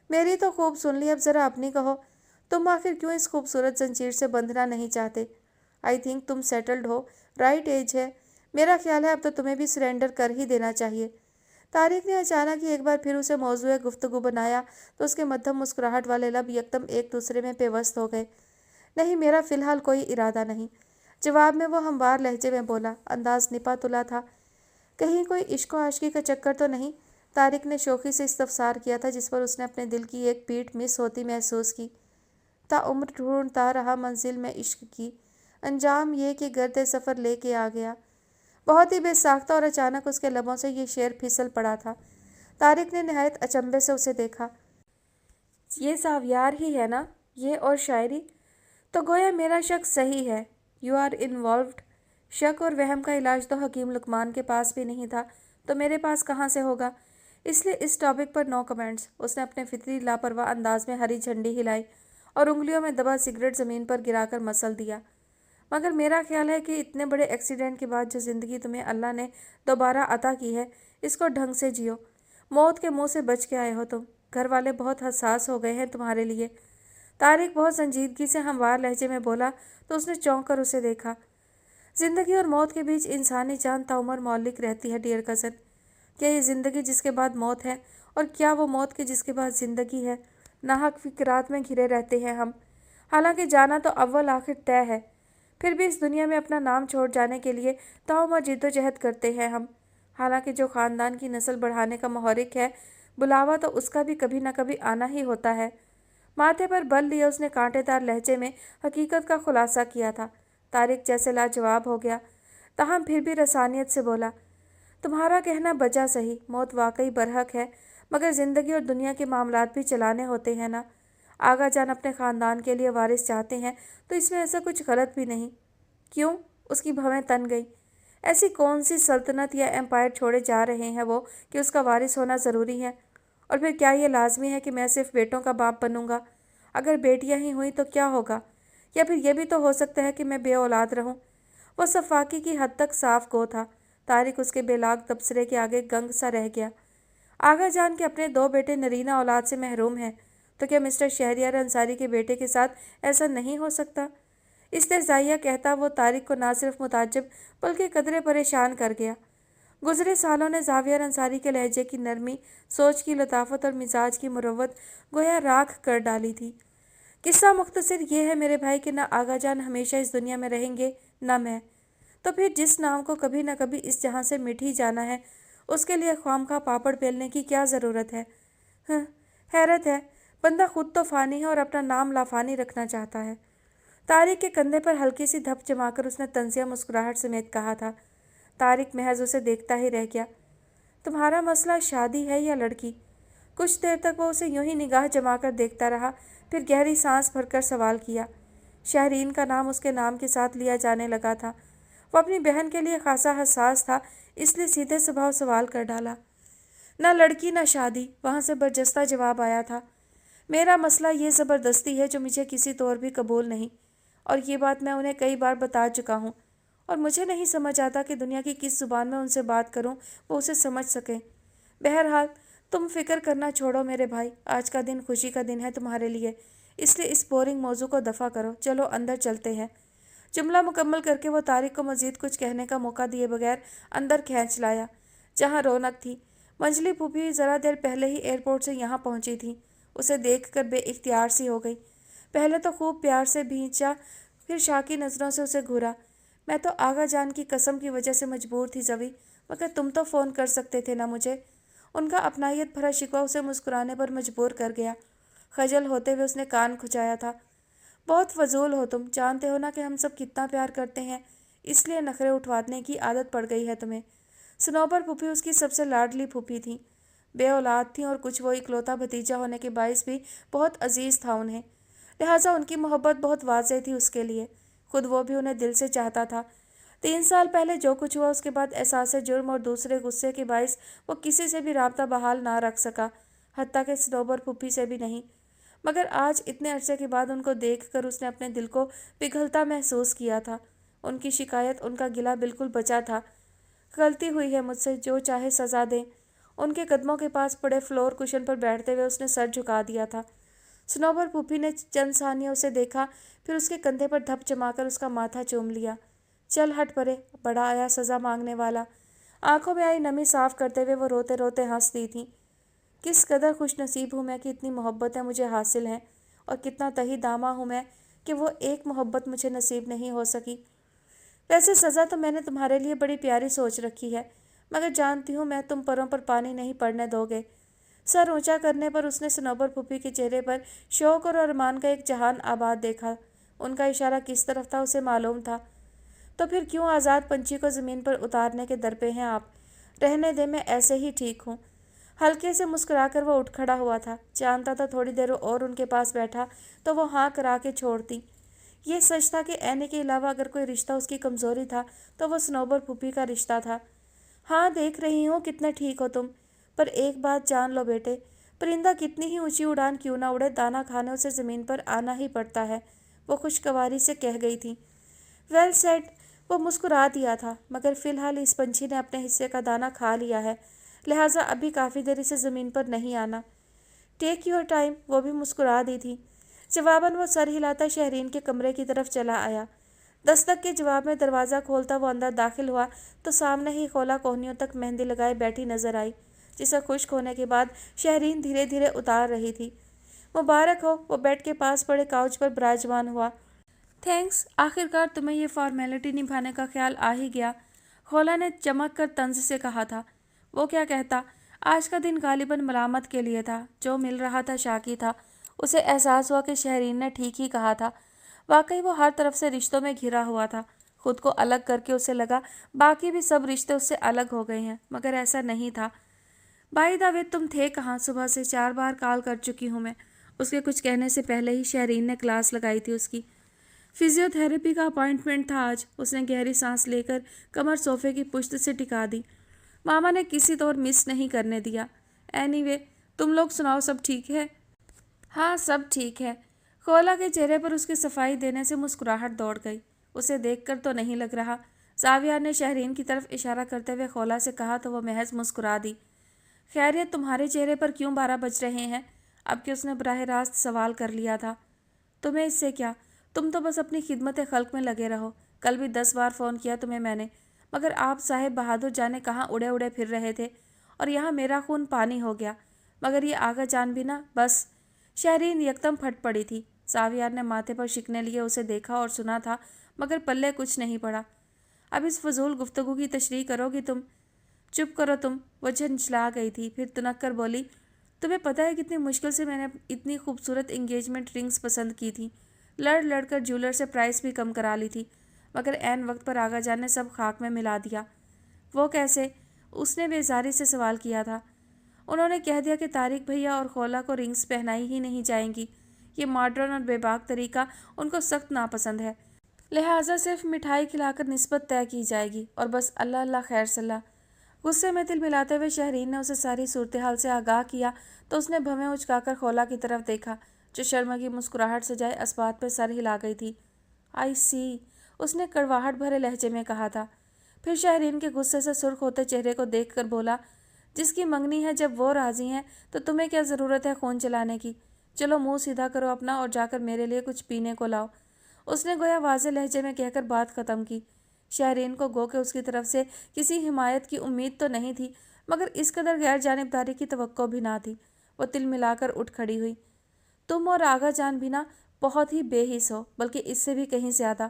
मेरी तो खूब सुन ली, अब ज़रा अपनी कहो। तुम आखिर क्यों इस खूबसूरत जंजीर से बंधना नहीं चाहते? आई थिंक तुम सेटल्ड हो, राइट एज है। मेरा ख्याल है अब तो तुम्हें भी सरेंडर कर ही देना चाहिए। तारिक ने अचानक ही एक बार फिर उसे मौजूए गुफ्तगू बनाया तो उसके मध्यम मुस्कुराहट वाले लब यकदम एक दूसरे में पेवस्त हो गए। नहीं, मेरा फ़िलहाल कोई इरादा नहीं, जवाब में वो हमवार लहजे में बोला। अंदाज निपा तुला था। कहीं कोई इश्क आशकी का चक्कर तो नहीं? तारिक ने शौक़ी से इस्तफसार किया था, जिस पर उसने अपने दिल की एक पीठ मिस होती महसूस की। ताउम्र ढूंढता रहा मंजिल में इश्क की, अंजाम ये कि गर्दे सफ़र लेके आ गया। बहुत ही बेसाख्ता और अचानक उसके लबों से ये शेर फिसल पड़ा था। तारिक ने नहायत अचंभे से उसे देखा। ये ज़ावियार ही है ना? ये और शायरी? तो गोया मेरा शक सही है। You are involved. शक और वहम का इलाज तो हकीम लुकमान के पास भी नहीं था, तो मेरे पास कहाँ से होगा? इसलिए इस टॉपिक पर नो कमेंट्स। उसने अपने फितरी लापरवाह अंदाज में हरी झंडी हिलाई और उंगलियों में दबा सिगरेट ज़मीन पर गिराकर मसल दिया। मगर मेरा ख्याल है कि इतने बड़े एक्सीडेंट के बाद जो ज़िंदगी तुम्हें अल्लाह ने दोबारा अता की है, इसको ढंग से जियो। मौत के मुंह से बच के आए हो तुम। घर वाले बहुत हसास हो गए हैं तुम्हारे लिए। तारिक बहुत संजीदगी से हमवार लहजे में बोला तो उसने चौंक कर उसे देखा। ज़िंदगी और मौत के बीच इंसानी जान ताउम्र मौलिक रहती है डियर कज़न। क्या ये ज़िंदगी जिसके बाद मौत है, और क्या वो मौत के जिसके बाद ज़िंदगी है? नाहक फिक्रात में घिरे रहते हैं हम। हालांकि जाना तो अव्वल आखिर तय है, फिर भी इस दुनिया में अपना नाम छोड़ जाने के लिए ताउम्र जिद्दोजहद करते हैं हम। हालांकि जो ख़ानदान की नस्ल बढ़ाने का मुहर्रिक है, बुलावा तो उसका भी कभी न कभी आना ही होता है। माथे पर बल लिए उसने कांटेदार लहजे में हकीकत का खुलासा किया था। तारिक जैसे लाजवाब हो गया, ताहम फिर भी रसानियत से बोला, तुम्हारा कहना बजा सही, मौत वाकई बरहक है, मगर ज़िंदगी और दुनिया के मामलात भी चलाने होते हैं ना। आगा जान अपने ख़ानदान के लिए वारिस चाहते हैं तो इसमें ऐसा कुछ गलत भी नहीं। क्यों? उसकी भवें तन गई। ऐसी कौन सी सल्तनत या एम्पायर छोड़े जा रहे हैं वो कि उसका वारिस होना ज़रूरी है? और फिर क्या ये लाजमी है कि मैं सिर्फ बेटों का बाप बनूंगा? अगर बेटियां ही हुई तो क्या होगा? या फिर यह भी तो हो सकता है कि मैं बे औलाद रहूं। वो सफाकी की हद तक साफ गो था। तारिक उसके बेलाग तबसरे के आगे गंग सा रह गया। आगा जान के अपने 2 बेटे नरीना औलाद से महरूम हैं, तो क्या मिस्टर शहरियार अंसारी के बेटे के साथ ऐसा नहीं हो सकता? इस्तेज़ाइया कहता वो तारिक को ना सिर्फ मुताज्जिब बल्कि कदरे परेशान कर गया। गुज़रे सालों ने ज़ावियर अंसारी के लहजे की नरमी, सोच की लताफत और मिजाज की मुरव्वत गोया राख कर डाली थी। किस्सा मुख्तसर ये है मेरे भाई कि ना आगा जान हमेशा इस दुनिया में रहेंगे, ना मैं। तो फिर जिस नाम को कभी न कभी इस जहां से मिट ही जाना है, उसके लिए ख्वामखा पापड़ बेलने की क्या ज़रूरत है? हैरत है, बंदा खुद तो फ़ानी है और अपना नाम लाफानी रखना चाहता है। तारिक के कंधे पर हल्की सी धप जमाकर उसने तंजिया मुस्कुराहट समेत कहा था। तारिक महज उसे देखता ही रह गया। तुम्हारा मसला शादी है या लड़की? कुछ देर तक वो उसे यूं ही निगाह जमाकर देखता रहा, फिर गहरी सांस भरकर सवाल किया। शहरीन का नाम उसके नाम के साथ लिया जाने लगा था। वो अपनी बहन के लिए खासा हसास था, इसलिए सीधे स्वभाव सवाल कर डाला। ना लड़की ना शादी, वहाँ से बरजस्ता जवाब आया था। मेरा मसला ये ज़बरदस्ती है जो मुझे किसी तौर भी कबूल नहीं, और ये बात मैं उन्हें कई बार बता चुका हूँ, और मुझे नहीं समझ आता कि दुनिया की किस ज़ुबान में उनसे बात करूँ वो उसे समझ सकें। बहरहाल तुम फिक्र करना छोड़ो मेरे भाई, आज का दिन खुशी का दिन है तुम्हारे लिए, इसलिए इस बोरिंग मौजू को दफ़ा करो। चलो अंदर चलते हैं। जुमला मुकम्मल करके वो तारिक को मज़ीद कुछ कहने का मौका दिए बगैर अंदर खींच लाया, जहाँ रौनक थी। मंजली फूफी ज़रा देर पहले ही एयरपोर्ट से यहाँ पहुँची थी। उसे देख कर बेइख्तियार सी हो गई। पहले तो खूब प्यार से भींचा फिर शाकी नज़रों से उसे घूरा। मैं तो आगा जान की कसम की वजह से मजबूर थी जवी, मगर तुम तो फ़ोन कर सकते थे ना मुझे। उनका अपनाहियत भरा शिकवा उसे मुस्कुराने पर मजबूर कर गया। खजल होते हुए उसने कान खुजाया था। बहुत फजूल हो तुम, जानते हो ना कि हम सब कितना प्यार करते हैं, इसलिए नखरे उठवाने की आदत पड़ गई है तुम्हें। सनोबर फूफी उसकी सबसे लाडली फूफी थी, बे औलाद थी और कुछ वो इकलौता भतीजा होने के बायस भी बहुत अजीज़ था उन्हें, लिहाजा उनकी मोहब्बत बहुत वाज़ेह थी उसके लिए। खुद वो भी उन्हें दिल से चाहता था। 3 साल पहले जो कुछ हुआ उसके बाद एहसास जुर्म और दूसरे गुस्से के बायस वो किसी से भी राब्ता बहाल ना रख सका, हत्ता के सनोबर फूफी से भी नहीं। मगर आज इतने अरसे के बाद उनको देखकर उसने अपने दिल को पिघलता महसूस किया था। उनकी शिकायत, उनका गिला बिल्कुल बचा था। गलती हुई है मुझसे, जो चाहे सज़ा दें। उनके कदमों के पास पड़े फ्लोर कुशन पर बैठते हुए उसने सर झुका दिया था। सनोबर फूफी ने चंद सानियों उसे देखा, फिर उसके कंधे पर धप जमाकर उसका माथा चूम लिया। चल हट परे, बड़ा आया सज़ा मांगने वाला। आंखों में आई नमी साफ करते हुए वो रोते रोते हंस दी थी। किस कदर खुश नसीब हूँ मैं कि इतनी मोहब्बतें मुझे हासिल हैं, और कितना तही दामा हूँ मैं कि वो एक मोहब्बत मुझे नसीब नहीं हो सकी। वैसे सज़ा तो मैंने तुम्हारे लिए बड़ी प्यारी सोच रखी है, मगर जानती हूँ मैं तुम परों पर पानी नहीं पड़ने दोगे। सर ऊंचा करने पर उसने सनोबर फूफी के चेहरे पर शौक और अरमान का एक जहान आबाद देखा। उनका इशारा किस तरफ था उसे मालूम था। तो फिर क्यों आज़ाद पंछी को ज़मीन पर उतारने के दर पे हैं आप? रहने दे, मैं ऐसे ही ठीक हूँ। हल्के से मुस्कुराकर वो उठ खड़ा हुआ था। जानता था थोड़ी देर और उनके पास बैठा तो वो हाँ करा के छोड़ती। ये सच था कि ऐने के अलावा अगर कोई रिश्ता उसकी कमज़ोरी था तो वो सनोबर फूफी का रिश्ता था। हाँ, देख रही हूँ कितने ठीक हो तुम, पर एक बात जान लो बेटे, परिंदा कितनी ही ऊंची उड़ान क्यों ना उड़े, दाना खाने उसे ज़मीन पर आना ही पड़ता है, वो खुशगवारी से कह गई थी। Well said. वो मुस्कुरा दिया था, मगर फिलहाल इस पंछी ने अपने हिस्से का दाना खा लिया है, लिहाजा अभी काफ़ी देर इसे ज़मीन पर नहीं आना। टेक योर टाइम, वो भी मुस्कुरा दी थी। जवाबन वो सर हिलाता शहरीन के कमरे की तरफ चला आया। दस्तक के जवाब में दरवाज़ा खोलता वो अंदर दाखिल हुआ तो सामने ही खोला कोहनियों तक मेहंदी लगाए बैठी नजर आई, जिसे खुश्क होने के बाद शहरीन धीरे धीरे उतार रही थी। मुबारक हो, वो बेड के पास पड़े काउच पर विराजमान हुआ। थैंक्स, आखिरकार तुम्हें ये फॉर्मेलिटी निभाने का ख्याल आ ही गया, खोला ने चमक कर तंज से कहा था। वो क्या कहता, आज का दिन गालिबन मलामत के लिए था। जो मिल रहा था शाकी था। उसे एहसास हुआ कि शहरीन ने ठीक ही कहा था। वाकई वो हर तरफ से रिश्तों में घिरा हुआ था। खुद को अलग करके उसे लगा बाकी भी सब रिश्ते उससे अलग हो गए हैं, मगर ऐसा नहीं था। बाई द वे, तुम थे कहाँ? सुबह से 4 बार कॉल कर चुकी हूँ मैं। उसके कुछ कहने से पहले ही शहरीन ने क्लास लगाई थी उसकी। फिजियोथेरेपी का अपॉइंटमेंट था आज। उसने गहरी सांस लेकर कमर सोफे की पुश्त से टिका दी। मामा ने किसी तौर मिस नहीं करने दिया। एनीवे, तुम लोग सुनाओ, सब ठीक है? हाँ, सब ठीक है। खोला के चेहरे पर उसकी सफाई देने से मुस्कुराहट दौड़ गई। उसे देखकर तो नहीं लग रहा। जाविया ने शहरीन की तरफ इशारा करते हुए खोला से कहा तो वह महज मुस्कुरा दी। खैरियत, तुम्हारे चेहरे पर क्यों 12 बज रहे हैं? अब कि उसने बराह रास्त सवाल कर लिया था। तुम्हें इससे क्या? तुम तो बस अपनी खिदमत खल्क में लगे रहो। कल भी 10 बार फ़ोन किया तुम्हें मैंने, मगर आप साहेब बहादुर जाने कहाँ उड़े उड़े फिर रहे थे, और यहाँ मेरा खून पानी हो गया। मगर ये आगा जान भी ना, बस। शहरीन यकदम फट पड़ी थी। सावियार ने माथे पर शिकने लिए उसे देखा और सुना था, मगर पल्ले कुछ नहीं पड़ा। अब इस फजूल गुफ्तगू की तशरीह करोगी तुम? चुप करो तुम। वो झंझला गई थी, फिर तुनक कर बोली, तुम्हें पता है कितनी मुश्किल से मैंने इतनी खूबसूरत इंगेजमेंट रिंग्स पसंद की थी। लड़ लड़ कर ज्वेलर से प्राइस भी कम करा ली थी, मगर ऐन वक्त पर आगा जान ने सब खाक में मिला दिया। वो कैसे? उसने बेजारी से सवाल किया था। उन्होंने कह दिया कि तारिक भैया और खोला को रिंग्स पहनाई ही नहीं जाएंगी। ये मॉडर्न और बेबाक तरीका उनको सख्त नापसंद है, लिहाजा सिर्फ मिठाई खिलाकर निस्बत तय की जाएगी, और बस अल्लाह अल्लाह खैर सल्ला। गुस्से में तिल मिलाते हुए शहरीन ने उसे सारी सूरत हाल से आगाह किया तो उसने भवें उचकाकर खोला की तरफ देखा, जो शर्मा की मुस्कुराहट से जाए अस्बात पर सर हिला गई थी। आई सी, उसने कड़वाहट भरे लहजे में कहा था। फिर शहरीन के गुस्से से सुर्ख होते चेहरे को देखकर बोला, जिसकी मंगनी है जब वो राजी हैं तो तुम्हें क्या ज़रूरत है खून चलाने की? चलो मुंह सीधा करो अपना और जाकर मेरे लिए कुछ पीने को लाओ। उसने गोया वाज़े लहजे में कहकर बात ख़त्म की। शहरीन को गो के उसकी तरफ से किसी हिमायत की उम्मीद तो नहीं थी, मगर इस कदर गैर जानिबदारी की तवक्को भी ना थी। वो तिल मिलाकर उठ खड़ी हुई। तुम और आगा जान भी ना बहुत ही बेहिस हो, बल्कि इससे भी कहीं ज़्यादा।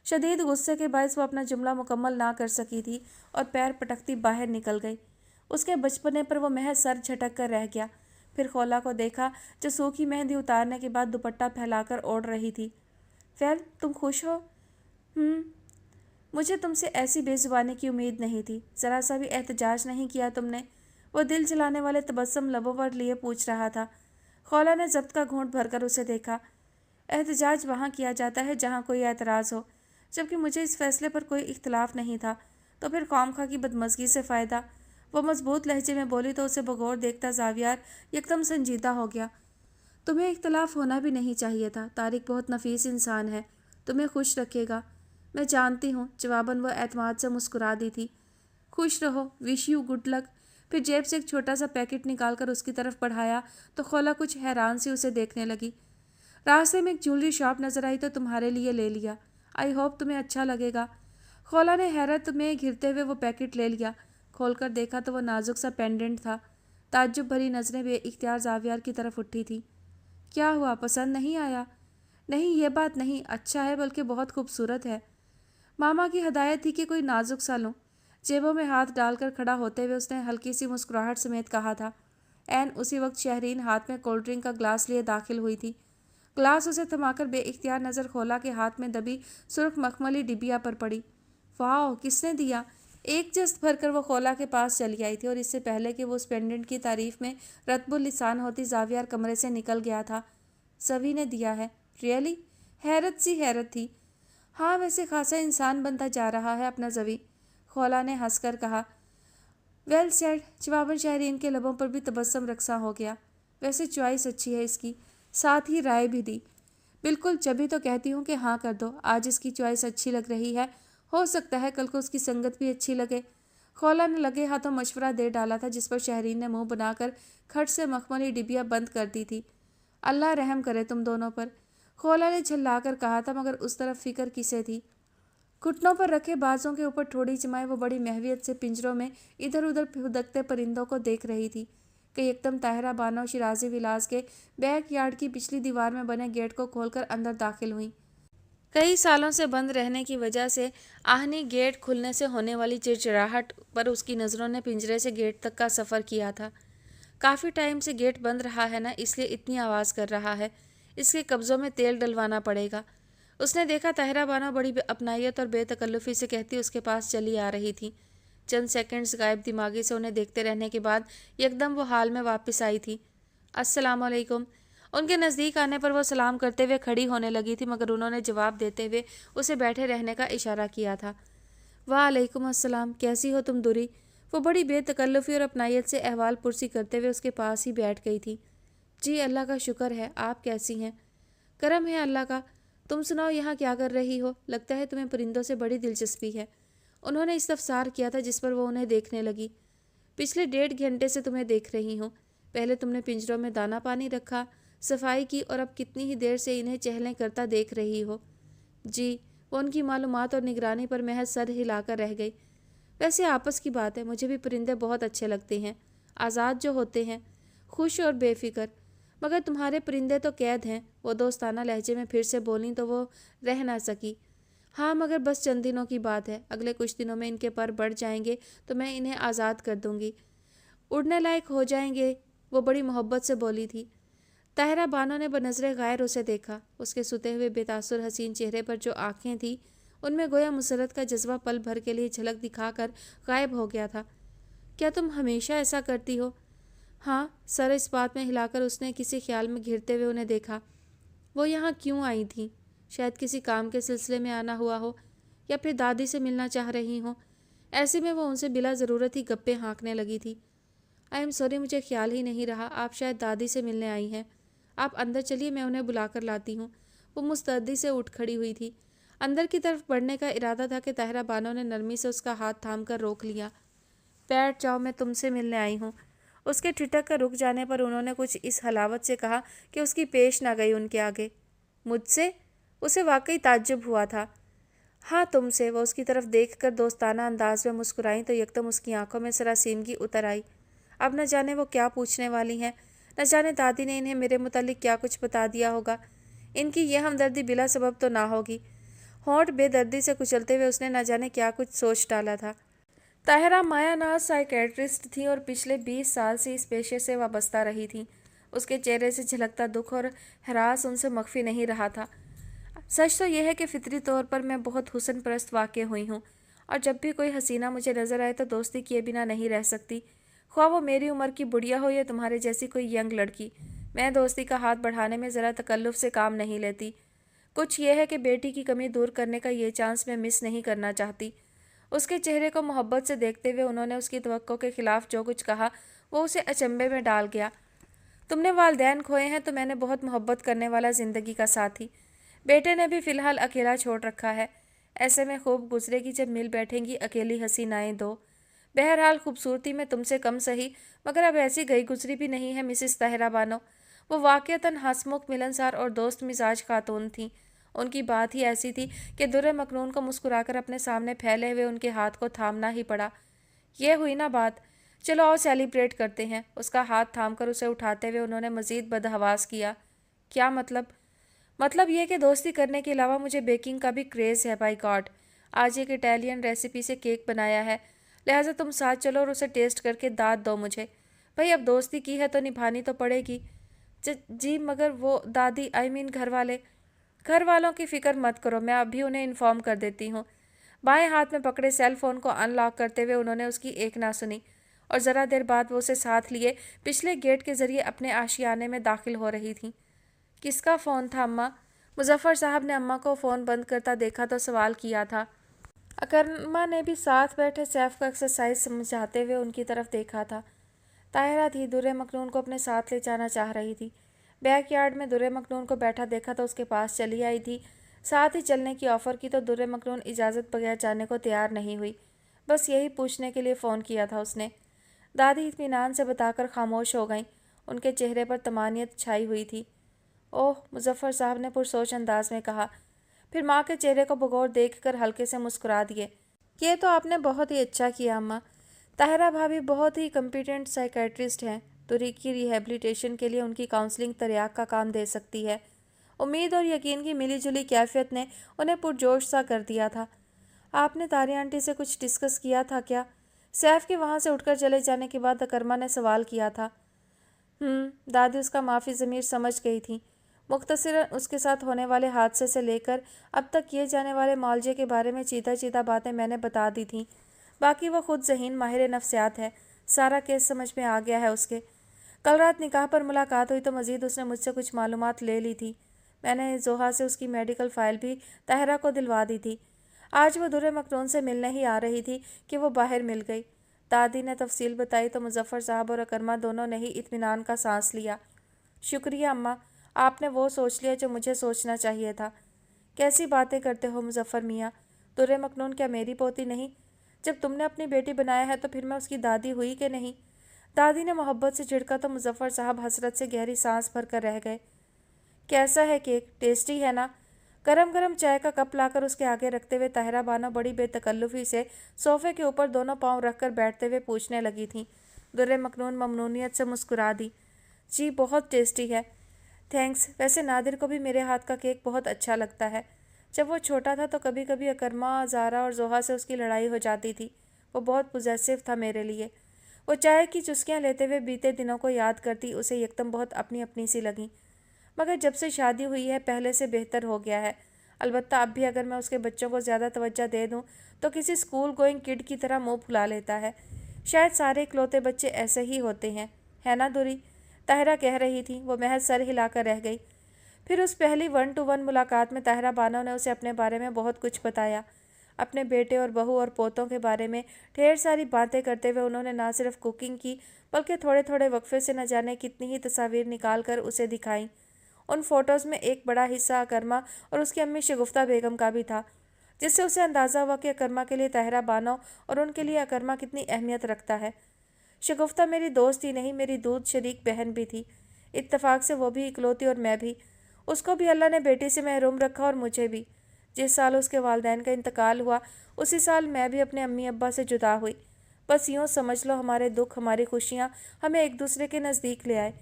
शदीद गुस्से के बायस वो अपना जुमला मुकम्मल ना कर सकी थी और पैर पटकती बाहर निकल गई। उसके बचपने पर वो महज सर झटक कर रह गया। फिर खोला को देखा जो सूखी मेहंदी उतारने के बाद दुपट्टा फैलाकर ओढ़ रही थी। वेल, तुम खुश हो? मुझे तुमसे ऐसी बेजुबानी की उम्मीद नहीं थी। ज़रा सा भी एहतजाज नहीं किया तुमने? वो दिल जलाने वाले तबस्सुम लबों पर लिए पूछ रहा था। खौला ने ज़ब्त का घूंट भरकर उसे देखा। एहतजाज वहाँ किया जाता है जहाँ कोई एतराज़ हो, जबकि मुझे इस फैसले पर कोई इख्तलाफ नहीं था, तो फिर खामखा की बदमज़गी से फ़ायदा। वो मजबूत लहजे में बोली तो उसे बगौर देखता ज़ावियार एकदम संजीदा हो गया। तुम्हें इख्तलाफ होना भी नहीं चाहिए था। तारिक बहुत नफीस इंसान है, तुम्हें खुश रखेगा। मैं जानती हूँ, जवाबन वो एतमाद से मुस्कुरा दी थी। खुश रहो, विश यू गुड लक। फिर जेब से एक छोटा सा पैकेट निकालकर उसकी तरफ बढ़ाया तो खौला कुछ हैरान सी उसे देखने लगी। रास्ते में एक ज्वेलरी शॉप नज़र आई तो तुम्हारे लिए ले लिया। आई होप तुम्हें अच्छा लगेगा। खौला ने हैरत में घिरते हुए वो पैकेट ले लिया। खोलकर देखा तो वो नाजुक सा पेंडेंट था। ताज्जुब भरी नज़रें बेइख्तियार ज़ावियार की तरफ उठी थी। क्या हुआ, पसंद नहीं आया? नहीं, ये बात नहीं, अच्छा है, बल्कि बहुत खूबसूरत है। मामा की हदायत थी कि कोई नाजुक सा लूं। जेबों में हाथ डालकर खड़ा होते हुए उसने हल्की सी मुस्कुराहट समेत कहा था। ऐन उसी वक्त शहरीन हाथ में कोल्ड ड्रिंक का ग्लास लिए दाखिल हुई थी। ग्लास उसे थमाकर बेइख्तियार नज़र खोला के हाथ में दबी सुर्ख मखमली डिबिया पर पड़ी। वाह, किसने दिया? एक जस्त भरकर वो खोला के पास चली आई थी और इससे पहले कि वो उस पेंडेंट की तारीफ में रतबुल लिसान होती ज़ावियार कमरे से निकल गया था। सभी ने दिया है? रियली? हैरत सी हैरत थी। हाँ, वैसे खासा इंसान बनता जा रहा है अपना ज़वी, खौला ने हंसकर कहा। Well said. जवाबन शहरीन के लबों पर भी तबस्सुम रक्सा हो गया। वैसे चॉइस अच्छी है इसकी, साथ ही राय भी दी। बिल्कुल, जभी तो कहती हूँ कि हाँ कर दो। आज इसकी चॉइस अच्छी लग रही है, हो सकता है कल को उसकी संगत भी अच्छी लगे। खौला ने लगे हाथों मशवरा दे डाला था, जिस पर शहरीन ने मुंह बनाकर खट से मखमली डिबिया बंद कर दी थी। अल्लाह रहम करे तुम दोनों पर, खौला ने झल्लाकर कहा था, मगर उस तरफ फिक्र किसे थी। घुटनों पर रखे बाजों के ऊपर ठोड़ी जमाए वो बड़ी महवियत से पिंजरों में इधर उधर फुदकते परिंदों को देख रही थी कि एकदम ताहिरा बानो शिराजी विलास के बैक यार्ड की पिछली दीवार में बने गेट को खोलकर अंदर दाखिल हुई। कई सालों से बंद रहने की वजह से आहनी गेट खुलने से होने वाली चिड़चिड़ाहट पर उसकी नज़रों ने पिंजरे से गेट तक का सफ़र किया था। काफ़ी टाइम से गेट बंद रहा है ना, इसलिए इतनी आवाज़ कर रहा है। इसके कब्ज़ों में तेल डलवाना पड़ेगा। उसने देखा ताहिरा बानो बड़ी अपनायत और बेतकल्लुफ़ी से कहती उसके पास चली आ रही थी। चंद सेकंड्स गायब दिमागी से उन्हें देखते रहने के बाद एकदम वो हाल में वापस आई थी। अस्सलाम वालेकुम। उनके नज़दीक आने पर वो सलाम करते हुए खड़ी होने लगी थी, मगर उन्होंने जवाब देते हुए उसे बैठे रहने का इशारा किया था। वालेकुम अस्सलाम, कैसी हो तुम दुरी? वो बड़ी बेतकल्लुफ़ी और अपनायत से अहवाल पुरसी करते हुए उसके पास ही बैठ गई थी। जी अल्लाह का शुक्र है, आप कैसी हैं? करम है अल्लाह का। तुम सुनाओ, यहाँ क्या कर रही हो? लगता है तुम्हें परिंदों से बड़ी दिलचस्पी है। उन्होंने इस्तफसार किया था, जिस पर वो उन्हें देखने लगी। पिछले 1.5 घंटे से तुम्हें देख रही हूँ। पहले तुमने पिंजरों में दाना पानी रखा, सफाई की, और अब कितनी ही देर से इन्हें चहलें करता देख रही हो। जी, वो उनकी मालूमात और निगरानी पर महज सर हिलाकर रह गई। वैसे आपस की बात है, मुझे भी परिंदे बहुत अच्छे लगते हैं, आज़ाद जो होते हैं, खुश और बेफिक्र। मगर तुम्हारे परिंदे तो कैद हैं। वो दोस्ताना लहजे में फिर से बोली तो वो रह ना सकी। हाँ, मगर बस चंद दिनों की बात है। अगले कुछ दिनों में इनके पर बढ़ जाएंगे तो मैं इन्हें आज़ाद कर दूंगी, उड़ने लायक हो जाएंगे। वो बड़ी मोहब्बत से बोली थी। ताहिरा बानो ने बनज़रे गैर उसे देखा। उसके सुते हुए बेतासुर हसीन चेहरे पर जो आँखें थीं, उनमें गोया मुसरत का जज्बा पल भर के लिए झलक दिखाकर गायब हो गया था। क्या तुम हमेशा ऐसा करती हो? हाँ, सर इस बात में हिलाकर उसने किसी ख्याल में घिरते हुए उन्हें देखा। वो यहाँ क्यों आई थी? शायद किसी काम के सिलसिले में आना हुआ हो, या फिर दादी से मिलना चाह रही हो। ऐसे में वो उनसे बिला ज़रूरत ही गप्पे हाँकने लगी थी। आई एम सॉरी, मुझे ख्याल ही नहीं रहा। आप शायद दादी से मिलने आई हैं। आप अंदर चलिए, मैं उन्हें बुलाकर लाती हूँ। वो मुस्तैदी से उठ खड़ी हुई थी। अंदर की तरफ बढ़ने का इरादा था कि ताहिरा बानो ने नरमी से उसका हाथ थाम कर रोक लिया। बैठ जाओ, मैं तुमसे मिलने आई हूँ। उसके ठिठक कर रुक जाने पर उन्होंने कुछ इस हलावत से कहा कि उसकी पेश ना गई उनके आगे। मुझसे? उसे वाकई ताज्जुब हुआ था। हाँ, तुमसे। वो उसकी तरफ देखकर दोस्ताना अंदाज में मुस्कुराई तो यकदम उसकी आंखों में सरासीमगी उतर आई। अब न जाने वो क्या पूछने वाली हैं। न जाने दादी ने इन्हें मेरे मुतालिक क्या कुछ बता दिया होगा। इनकी ये हमदर्दी बिला सबब तो ना होगी। होंठ बेदर्दी से कुचलते हुए उसने न जाने क्या कुछ सोच डाला था। ताहिरा मायानाज साइकेट्रिस्ट थी और पिछले 20 साल से इस पेशे से वाबस्ता रही थी। उसके चेहरे से झलकता दुख और हरास उनसे मख्फी नहीं रहा था। सच तो यह है कि फितरी तौर पर मैं बहुत हुस्न परस्त वाक़ई हुई हूँ, और जब भी कोई हसीना मुझे नज़र आए तो दोस्ती किए बिना नहीं रह सकती, ख्वाह वो मेरी उम्र की बुढ़िया हो या तुम्हारे जैसी कोई यंग लड़की। मैं दोस्ती का हाथ बढ़ाने में ज़रा तकल्लुफ़ से काम नहीं लेती। कुछ यह है कि बेटी की कमी दूर करने का ये चांस मैं मिस नहीं करना चाहती। उसके चेहरे को मोहब्बत से देखते हुए उन्होंने उसकी तवक्को के खिलाफ जो कुछ कहा वो उसे अचंभे में डाल गया। तुमने वालिदैन खोए हैं तो मैंने बहुत मोहब्बत करने वाला ज़िंदगी का साथी। बेटे ने भी फ़िलहाल अकेला छोड़ रखा है। ऐसे में खूब गुजरेगी जब मिल बैठेंगी अकेली हसीनाएं दो। बहरहाल खूबसूरती में तुमसे कम सही, मगर अब ऐसी गई गुजरी भी नहीं है मिसिस ताहिरा बानो। वो वाक़यतन हंसमुख, मिलनसार और दोस्त मिजाज खातून थीं। उनकी बात ही ऐसी थी कि दुर्रे मकनून को मुस्कुराकर अपने सामने फैले हुए उनके हाथ को थामना ही पड़ा। यह हुई ना बात, चलो आओ सेलिब्रेट करते हैं। उसका हाथ थामकर उसे उठाते हुए उन्होंने मज़ीद बदहवास किया। क्या मतलब? मतलब ये कि दोस्ती करने के अलावा मुझे बेकिंग का भी क्रेज़ है। बाय गॉड, आज एक इटालियन रेसिपी से केक बनाया है, लिहाजा तुम साथ चलो और उसे टेस्ट करके दाद दो मुझे। भाई अब दोस्ती की है तो निभानी तो पड़ेगी। जी मगर वो दादी, आई मीन घर वालों की फ़िक्र मत करो, मैं अभी उन्हें इन्फॉर्म कर देती हूँ। बाएं हाथ में पकड़े सेल फ़ोन को अनलॉक करते हुए उन्होंने उसकी एक ना सुनी और ज़रा देर बाद वो उसे साथ लिए पिछले गेट के ज़रिए अपने आशियाने में दाखिल हो रही थी। किसका फ़ोन था अम्मा? मुजफ्फ़र साहब ने अम्मा को फ़ोन बंद करता देखा तो सवाल किया था। अकरमा ने भी साथ बैठे सैफ को एक्सरसाइज समझाते हुए उनकी तरफ देखा था। ताहिरा थी, दुर्रे मखनून को अपने साथ ले जाना चाह रही थी। बैक यार्ड में दुर्रे मखनून को बैठा देखा तो उसके पास चली आई थी। साथ ही चलने की ऑफ़र की तो दुर्रे मखनून इजाज़त बगैर जाने को तैयार नहीं हुई। बस यही पूछने के लिए फ़ोन किया था उसने। दादी इत्मीनान से बताकर खामोश हो गईं। उनके चेहरे पर तमानियत छाई हुई थी। ओह, मुजफ्फ़र साहब ने पुरसोच अंदाज में कहा, फिर माँ के चेहरे को बगौर देखकर हल्के से मुस्कुरा दिए। ये तो आपने बहुत ही अच्छा किया अम्मा। ताहिरा भाभी बहुत ही कम्पिटेंट साइकेट्रिस्ट हैं। तुरी की रिहेबिलिटेशन के लिए उनकी काउंसलिंग तरियाक का काम दे सकती है। उम्मीद और यकीन की मिली जुली कैफियत ने उन्हें पुरजोश सा कर दिया था। आपने तारिया आंटी से कुछ डिस्कस किया था क्या? सैफ के वहाँ से उठकर चले जाने के बाद अकरमा ने सवाल किया था। दादी उसका माफ़ी ज़मीर समझ गई थी। मुख्तसरन उसके साथ होने वाले हादसे से लेकर अब तक किए जाने वाले मौलजे के बारे में चीता चीता बातें मैंने बता दी थीं। बाकी वो खुद ज़हीन माहिर नफ्सियात है, सारा केस समझ में आ गया है उसके। कल रात निकाह पर मुलाकात हुई तो मज़ीद उसने मुझसे कुछ मालूमात ले ली थी। मैंने जोहा से उसकी मेडिकल फ़ाइल भी ताहिरा को दिलवा दी थी। आज वो दुर्रे मखनून से मिलने ही आ रही थी कि वो बाहर मिल गई। दादी ने तफसील बताई तो मुजफ्फ़र साहब और अकरमा दोनों ने ही इत्मीनान का सांस लिया। शुक्रिया अम्मा, आपने वो सोच लिया जो मुझे सोचना चाहिए था। कैसी बातें करते हो मुजफ्फ़र मियाँ? दुर्रे मखनून क्या मेरी पोती नहीं? जब तुमने अपनी बेटी बनाया है तो फिर मैं उसकी दादी हुई कि नहीं? दादी ने मोहब्बत से झिड़का तो मुजफ्फ़र साहब हसरत से गहरी सांस भर कर रह गए। कैसा है केक? टेस्टी है ना? गरम गरम चाय का कप लाकर उसके आगे रखते हुए ताहिरा बानो बड़ी बेतकल्लुफ़ी से सोफ़े के ऊपर दोनों पाँव रखकर बैठते हुए पूछने लगी थीं। दुर्रे मखनून ममनूनियत से मुस्कुरा दी। जी बहुत टेस्टी है, थैंक्स। वैसे नादिर को भी मेरे हाथ का केक बहुत अच्छा लगता है। जब वो छोटा था तो कभी कभी अकरमा, ज़ारा और जोहा से उसकी लड़ाई हो जाती थी। वो बहुत पॉजेसिव था मेरे लिए। वो चाय की चुस्कियाँ लेते हुए बीते दिनों को याद करती उसे एकदम बहुत अपनी अपनी सी लगी। मगर जब से शादी हुई है पहले से बेहतर हो गया है। अलबत्ता अब भी अगर मैं उसके बच्चों को ज़्यादा तवज्जो दे दूँ तो किसी स्कूल गोइंग किड की तरह मुँह फुला लेता है। शायद सारे इकलौते बच्चे ऐसे ही होते हैं, है ना दुरी? ताहिरा कह रही थी। वो महज सर हिलाकर रह गई। फिर उस पहली 1-to-1 मुलाकात में ताहिरा बानो ने उसे अपने बारे में बहुत कुछ बताया। अपने बेटे और बहू और पोतों के बारे में ढेर सारी बातें करते हुए उन्होंने ना सिर्फ कुकिंग की बल्कि थोड़े थोड़े वक्फे से न जाने कितनी ही तस्वीर निकाल कर उसे दिखाई। उन फ़ोटोज़ में एक बड़ा हिस्सा अकरमा और उसकी अम्मी शगुफ्ता बेगम का भी था, जिससे उसे अंदाज़ा हुआ कि अकरमा के लिए ताहिरा बानो और उनके लिए अकरमा कितनी अहमियत रखता है। शगुफ्ता मेरी दोस्त ही नहीं, मेरी दूध शरीक बहन भी थी। इत्तेफाक से वो भी इकलौती और मैं भी। उसको भी अल्लाह ने बेटी से महरूम रखा और मुझे भी। जिस साल उसके वालिदैन का इंतकाल हुआ उसी साल मैं भी अपने अम्मी अब्बा से जुदा हुई। बस यूँ समझ लो हमारे दुख, हमारी खुशियाँ हमें एक दूसरे के नज़दीक ले आए।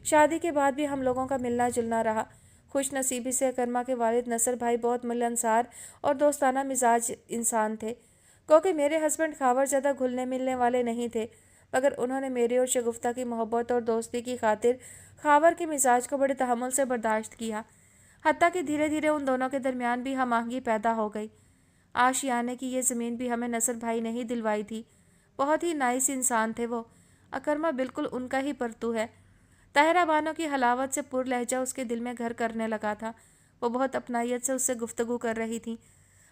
शादी के बाद भी हम लोगों का मिलना जुलना रहा। खुश नसीबी से अकरमा के वालिद नसर भाई बहुत मिलनसार और दोस्ताना मिजाज इंसान थे, क्योंकि मेरे हस्बैंड खावर ज़्यादा घुलने मिलने वाले नहीं थे, मगर उन्होंने मेरी और शगुफ्ता की मोहब्बत और दोस्ती की खातिर खावर के मिजाज को बड़े तहम्मुल से बर्दाश्त किया। हत्ता कि धीरे धीरे उन दोनों के दरमियान भी हम आहंगी पैदा हो गई। आशियाने की ये ज़मीन भी हमें नसर भाई ने ही दिलवाई थी। बहुत ही नाइस इंसान थे वो। अकरमा बिल्कुल उनका ही परतू है। ताहिरा बानो की हलावत से पुर लहजा उसके दिल में घर करने लगा था। वो बहुत अपनायत से उससे गुफ्तगू कर रही थी।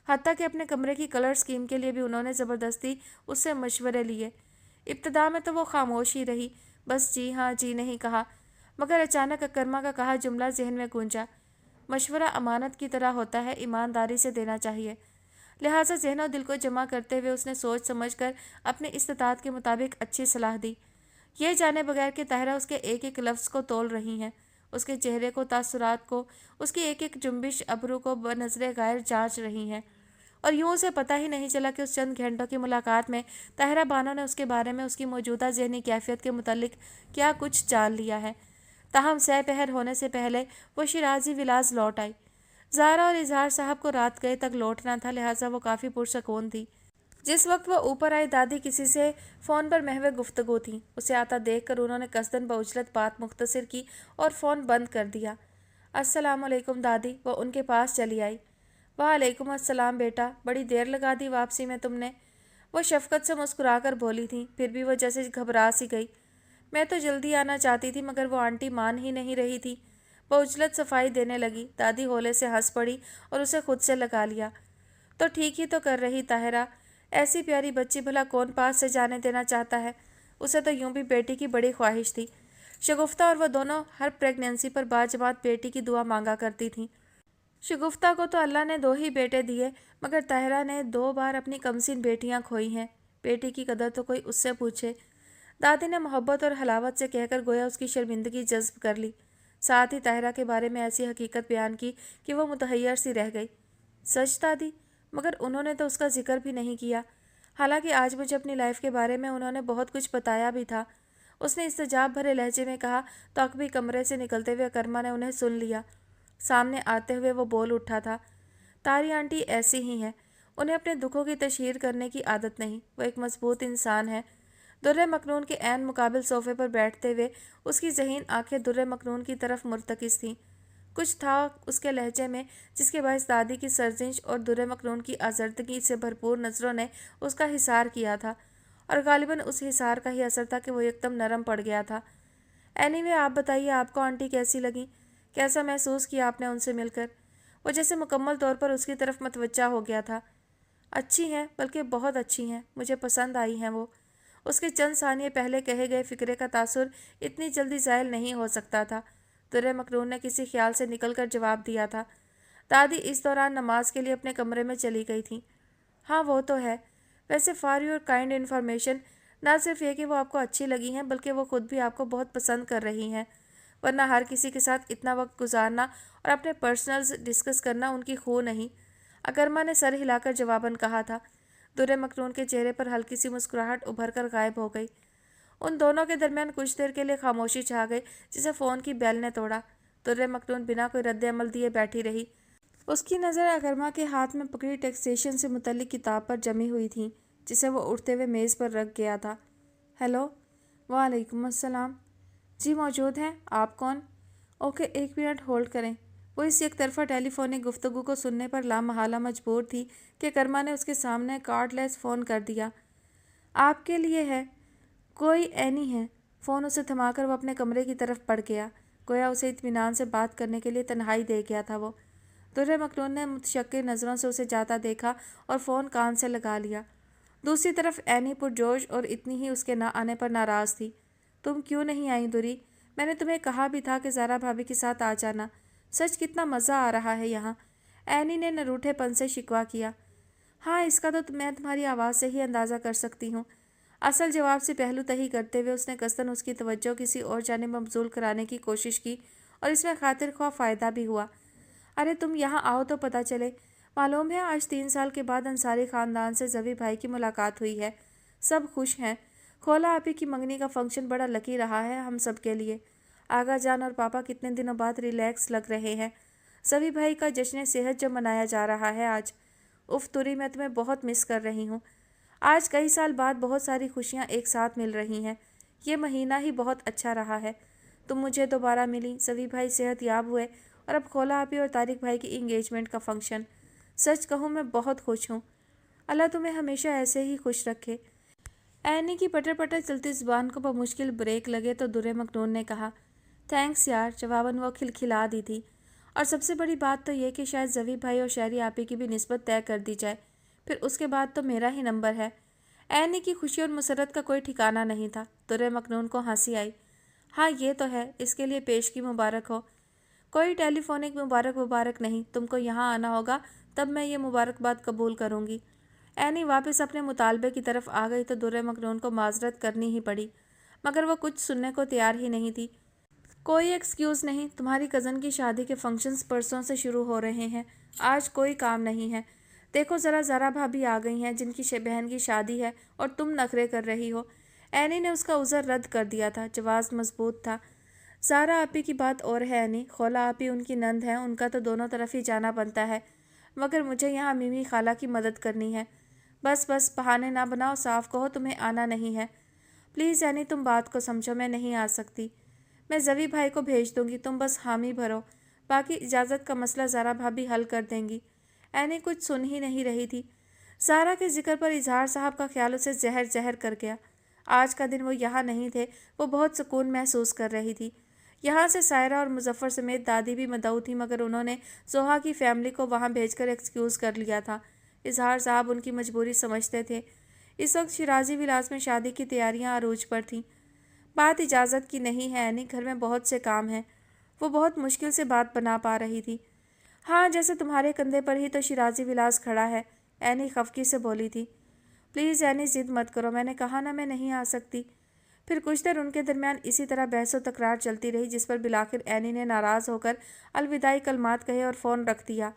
हत्ता कि अपने कमरे की कलर स्कीम के लिए भी उन्होंने ज़बरदस्ती उससे मशवरे लिए। इब्तदा में तो वो खामोश ही रही, बस जी हाँ जी नहीं कहा, मगर अचानक अकरमा का कहा जुमला जहन में गूंजा। मशवरा अमानत की तरह होता है, ईमानदारी से देना चाहिए। लिहाजा ज़हन और दिल को जमा करते हुए उसने सोच समझ कर अपने इस्तिताअत के मुताबिक अच्छी सलाह दी, ये जाने बगैर कि ताहिरा उसके एक एक लफ्ज़ को तोल रही हैं, उसके चेहरे को, तासुरात को, उसकी एक एक जुम्बिश अबरू को बनज़रे गायर जांच रही हैं। और यूं उसे पता ही नहीं चला कि उस चंद घंटों की मुलाकात में ताहिरा बानो ने उसके बारे में उसकी मौजूदा ज़हनी कैफियत के मुतल्लिक क्या कुछ जान लिया है। ताहम सह पहर होने से पहले वो शिराजी विलास लौट आई। ज़ारा और इजहार साहब को रात गए तक लौटना था, लिहाजा वो काफ़ी पुरसकून थी। जिस वक्त वह ऊपर आई, दादी किसी से फ़ोन पर महवे गुफ्तगू थी। उसे आता देखकर उन्होंने कसदन बउजलत बात मुख्तसर की और फ़ोन बंद कर दिया। अस्सलाम वालेकुम दादी, वो उनके पास चली आई। वालेकुम अस्सलाम बेटा, बड़ी देर लगा दी वापसी में तुमने। वो शफकत से मुस्कुरा कर बोली थी, फिर भी वो जैसे घबरा सी गई। मैं तो जल्दी आना चाहती थी, मगर वो आंटी मान ही नहीं रही थी। बउजलत सफाई देने लगी। दादी होले से हंस पड़ी और उसे खुद से लगा लिया। तो ठीक ही तो कर रही ताहिरा, ऐसी प्यारी बच्ची भला कौन पास से जाने देना चाहता है। उसे तो यूं भी बेटी की बड़ी ख्वाहिश थी। शगुफ्ता और वह दोनों हर प्रेगनेंसी पर बाजमात बेटी की दुआ मांगा करती थीं। शगुफ्ता को तो अल्लाह ने 2 ही बेटे दिए, मगर ताहिरा ने 2 बार अपनी कमसीन बेटियां खोई हैं। बेटी की कदर तो कोई उससे पूछे। दादी ने मोहब्बत और हलावत से कहकर गोया उसकी शर्मिंदगी जज्ब कर ली। साथ ही ताहिरा के बारे में ऐसी हकीकत बयान की कि वह मुतहैयर सी रह गई। सच दादी? मगर उन्होंने तो उसका जिक्र भी नहीं किया। हालांकि आज मुझे अपनी लाइफ के बारे में उन्होंने बहुत कुछ बताया भी था। उसने इस्तजाब भरे लहजे में कहा तो अकबी कमरे से निकलते हुए अकरमा ने उन्हें सुन लिया। सामने आते हुए वो बोल उठा था, तारी आंटी ऐसी ही हैं, उन्हें अपने दुखों की तशहीर करने की आदत नहीं। वो एक मजबूत इंसान है। दुर्रे मखनून के ऐन मुकाबिल सोफे पर बैठते हुए उसकी ज़हीन आंखें दुर्रे मखनून की तरफ मुर्तकिज़ थीं। कुछ था उसके लहजे में जिसके बायस दादी की सर्जिश और दुर्रे मखनून की आज़र्दगी से भरपूर नज़रों ने उसका हिसार किया था, और गालिबन उस हिसार का ही असर था कि वो एकदम नरम पड़ गया था। एनीवे, आप बताइए, आपको आंटी कैसी लगी? कैसा महसूस किया आपने उनसे मिलकर? वो जैसे मुकम्मल तौर पर उसकी तरफ मतवज्जा हो गया था। अच्छी हैं, बल्कि बहुत अच्छी हैं, मुझे पसंद आई हैं वो। उसके चंद सानिये पहले कहे गए फ़िक्रे का तासुर इतनी जल्दी ज़ायल नहीं हो सकता था। दुर्रे मखनून ने किसी ख्याल से निकलकर जवाब दिया था। दादी इस दौरान नमाज के लिए अपने कमरे में चली गई थी। हाँ वो तो है। वैसे फॉर योर काइंड इन्फॉर्मेशन, ना सिर्फ ये कि वो आपको अच्छी लगी हैं, बल्कि वो खुद भी आपको बहुत पसंद कर रही हैं। वरना हर किसी के साथ इतना वक्त गुजारना और अपने पर्सनल्स डिस्कस करना उनकी खो नहीं। अकरमा ने सर हिलाकर जवाबन कहा था। दुर्रे मखनून के चेहरे पर हल्की सी मुस्कुराहट उभर कर गायब हो गई। उन दोनों के दरमियान कुछ देर के लिए खामोशी छा गई, जिसे फ़ोन की बेल ने तोड़ा। दुर्रे मखनून बिना कोई रद्द अमल दिए बैठी रही। उसकी नज़र अकरमा के हाथ में पकड़ी टैक्सेशन से मुतल्लिक किताब पर जमी हुई थी, जिसे वो उठते हुए मेज़ पर रख गया था। हेलो। वालेकुम अस्सलाम। जी मौजूद हैं। आप कौन? ओके, 1 मिनट होल्ड करें। वो इस एक तरफा टेलीफोनिक गुफ्तगू को सुनने पर लामहला मजबूर थी कि कर्मा ने उसके सामने कार्डलेस फ़ोन कर दिया। आपके लिए है, कोई एनी है। फ़ोन उसे थमाकर वो अपने कमरे की तरफ बढ़ गया। गोया उसे इत्मीनान से बात करने के लिए तन्हाई दे गया था वो। दुर्रे मखनून ने मुतशक्किर नज़रों से उसे जाता देखा और फ़ोन कान से लगा लिया। दूसरी तरफ एनी पुरजोश और इतनी ही उसके ना आने पर नाराज़ थी। तुम क्यों नहीं आई दुरी? मैंने तुम्हें कहा भी था कि ज़ारा भाभी के साथ आ जाना। सच कितना मज़ा आ रहा है यहाँ। एनी ने नरूठेपन से शिकवा किया। हाँ, इसका तो मैं तुम्हारी आवाज़ से ही अंदाज़ा कर सकती हूँ। असल जवाब से पहलू तही करते हुए उसने कस्तन उसकी तवज्जो किसी और जानिब मबजूल कराने की कोशिश की, और इसमें खातिर ख्वाह फ़ायदा भी हुआ। अरे तुम यहाँ आओ तो पता चले। मालूम है आज 3 साल के बाद अंसारी ख़ानदान से जवी भाई की मुलाकात हुई है। सब खुश हैं। खोला आपी की मंगनी का फंक्शन बड़ा लकी रहा है हम सब के लिए। आगा जान और पापा कितने दिनों बाद रिलैक्स लग रहे हैं। सभी भाई का जश्न सेहत जो मनाया जा रहा है आज। उफ तुरी, मैं तुम्हें बहुत मिस कर रही हूँ। आज कई साल बाद बहुत सारी खुशियाँ एक साथ मिल रही हैं। ये महीना ही बहुत अच्छा रहा है। तुम मुझे दोबारा मिली, सभी भाई सेहत याब हुए और अब खोला आपी और तारिक भाई की इंगेजमेंट का फंक्शन। सच कहूँ मैं बहुत खुश हूँ। अल्लाह तुम्हें हमेशा ऐसे ही खुश रखे। एनी की पटर पटर चलती जुबान को बमुश्किल ब्रेक लगे तो दुर्रे मखनून ने कहा, थैंक्स यार। जवाबन वो खिलखिला दी थी। और सबसे बड़ी बात तो ये कि शायद जवी भाई और शहरी आपी की भी निस्बत तय कर दी जाए, फिर उसके बाद तो मेरा ही नंबर है। एनी की खुशी और मुसरत का कोई ठिकाना नहीं था। दुर्रे मखनून को हंसी आई। हाँ ये तो है, इसके लिए पेश की मुबारक हो। कोई टेलीफोनिक मुबारक नहीं, तुमको यहाँ आना होगा, तब मैं ये मुबारकबाद कबूल करूँगी। एनी वापस अपने मुतालबे की तरफ आ गई तो दुर्रे मखनून को माजरत करनी ही पड़ी, मगर वो कुछ सुनने को तैयार ही नहीं थी। कोई एक्सक्यूज़ नहीं, तुम्हारी कज़न की शादी के फंक्शंस परसों से शुरू हो रहे हैं, आज कोई काम नहीं है। देखो ज़रा भाभी आ गई हैं जिनकी बहन की शादी है और तुम नखरे कर रही हो। एनी ने उसका उज़र रद्द कर दिया था। जवाब मजबूत था। ज़ारा आपी की बात और है एनी, खोला आपी उनकी नंद है, उनका तो दोनों तरफ ही जाना बनता है, मगर मुझे यहाँ मिमी खाला की मदद करनी है। बस बहाने ना बनाओ, साफ कहो तुम्हें आना नहीं है। प्लीज़ एनी तुम बात को समझो, मैं नहीं आ सकती। मैं जवी भाई को भेज दूंगी, तुम बस हामी भरो, बाकी इजाज़त का मसला ज़ारा भाभी हल कर देंगी। एनी कुछ सुन ही नहीं रही थी। ज़ारा के जिक्र पर इजहार साहब का ख्याल उसे जहर जहर कर गया। आज का दिन वो यहाँ नहीं थे, वो बहुत सुकून महसूस कर रही थी। यहाँ से सायरा और मुजफ्फर समेत दादी भी मदऊ थी, मगर उन्होंने जोहा की फैमिली को वहाँ भेजकर एक्सक्यूज़ कर लिया था। इजहार साहब उनकी मजबूरी समझते थे। इस वक्त शिराजी विलास में शादी की तैयारियां अरूज पर थीं। बात इजाज़त की नहीं है एनी, घर में बहुत से काम हैं। वो बहुत मुश्किल से बात बना पा रही थी। हाँ, जैसे तुम्हारे कंधे पर ही तो शिराजी विलास खड़ा है, एनी खफकी से बोली थी। प्लीज़ एनी ज़िद मत करो, मैंने कहा ना मैं नहीं आ सकती। फिर कुछ देर उनके दरमियान इसी तरह बहस व तकरार चलती रही, जिस पर बिलाखिर एनी ने नाराज़ होकर अलविदाई कलमात कहे और फ़ोन रख दिया।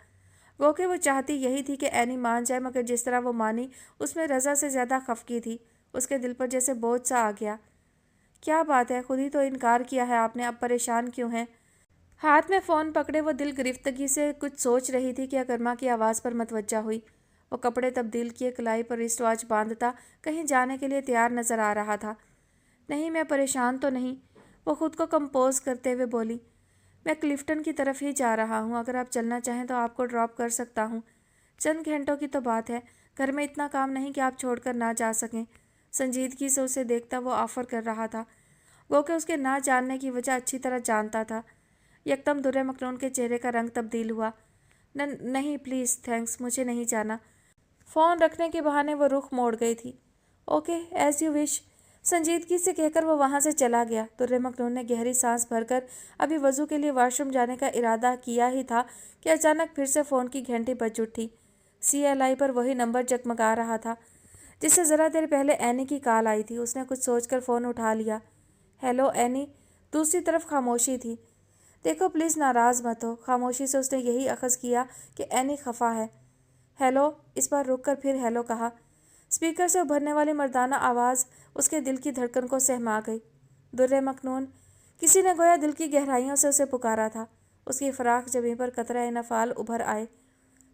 वो चाहती यही थी कि एनी मान जाए, मगर जिस तरह वो मानी उसमें रज़ा से ज़्यादा खफकी थी। उसके दिल पर जैसे बोझ सा आ गया। क्या बात है, खुद ही तो इनकार किया है आपने, अब परेशान क्यों हैं? हाथ में फ़ोन पकड़े वो दिल गिरफ्तगी से कुछ सोच रही थी कि अकरमा की आवाज़ पर मतवज्जा हुई। वो कपड़े तब्दील किए, कलाई पर रिस्ट वॉच बांधता कहीं जाने के लिए तैयार नज़र आ रहा था। नहीं, मैं परेशान तो नहीं, वो खुद को कंपोज करते हुए बोली। मैं क्लिफ्टन की तरफ ही जा रहा हूँ, अगर आप चलना चाहें तो आपको ड्रॉप कर सकता हूँ। चंद घंटों की तो बात है, घर में इतना काम नहीं कि आप छोड़कर ना जा सकें। संजीदगी से उसे देखता वो ऑफ़र कर रहा था। वो कि उसके ना जानने की वजह अच्छी तरह जानता था। यकदम दुर्रे मखनून के चेहरे का रंग तब्दील हुआ। नहीं प्लीज़ थैंक्स, मुझे नहीं जाना। फ़ोन रखने के बहाने वो रुख मोड़ गई थी। ओके, एज़ यू विश, संजीदगी से कहकर वो वहाँ से चला गया। दुर्रे मखनून ने गहरी सांस भरकर अभी वज़ू के लिए वॉशरूम जाने का इरादा किया ही था कि अचानक फिर से फ़ोन की घंटी बज उठी। CLI पर वही नंबर जगमगा रहा था जिससे ज़रा देर पहले एनी की कॉल आई थी। उसने कुछ सोचकर फ़ोन उठा लिया। Hello any. दूसरी तरफ खामोशी थी। देखो प्लीज़ नाराज़ मत हो। खामोशी से उसने यही अखज़ किया कि एनी खफा है। हेलो। इस बार रुक कर फिर हेलो कहा। स्पीकर से उभरने वाली मर्दाना आवाज़ उसके दिल की धड़कन को सहमा गई। दुर्रे मखनून। किसी ने गोया दिल की गहराइयों से उसे पुकारा था। उसकी फ़राख जबीं पर कतरा नफ़ाल उभर आए।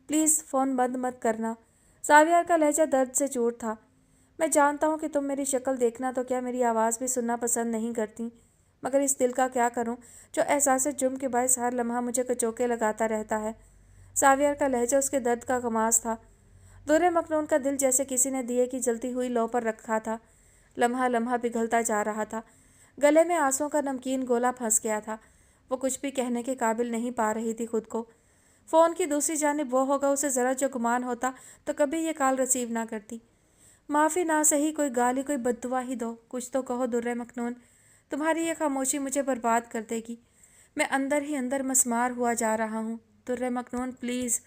प्लीज़ फ़ोन बंद मत करना। सावियार का लहजा दर्द से चूर था। मैं जानता हूँ कि तुम मेरी शक्ल देखना तो क्या मेरी आवाज़ भी सुनना पसंद नहीं करती, मगर इस दिल का क्या करूँ जो एहसास जुर्म के बायस हर लम्हा मुझे कचोके लगाता रहता है। सावियार का लहजा उसके दर्द का गमास था। दुर्रे मखनून का दिल जैसे किसी ने दिए की जलती हुई लौ पर रखा था। लम्हा लम्हा पिघलता जा रहा था। गले में आंसुओं का नमकीन गोला फंस गया था। वो कुछ भी कहने के काबिल नहीं पा रही थी खुद को। फ़ोन की दूसरी जानिब वो होगा, उसे ज़रा जो गुमान होता तो कभी ये कॉल रिसीव ना करती। माफ़ी ना सही, कोई गाली कोई बद्दुआ ही दो, कुछ तो कहो दुर्रे मखनून। तुम्हारी ये खामोशी मुझे बर्बाद कर देगी। मैं अंदर ही अंदर मसमार हुआ जा रहा हूँ। दुर्रे मखनून प्लीज़।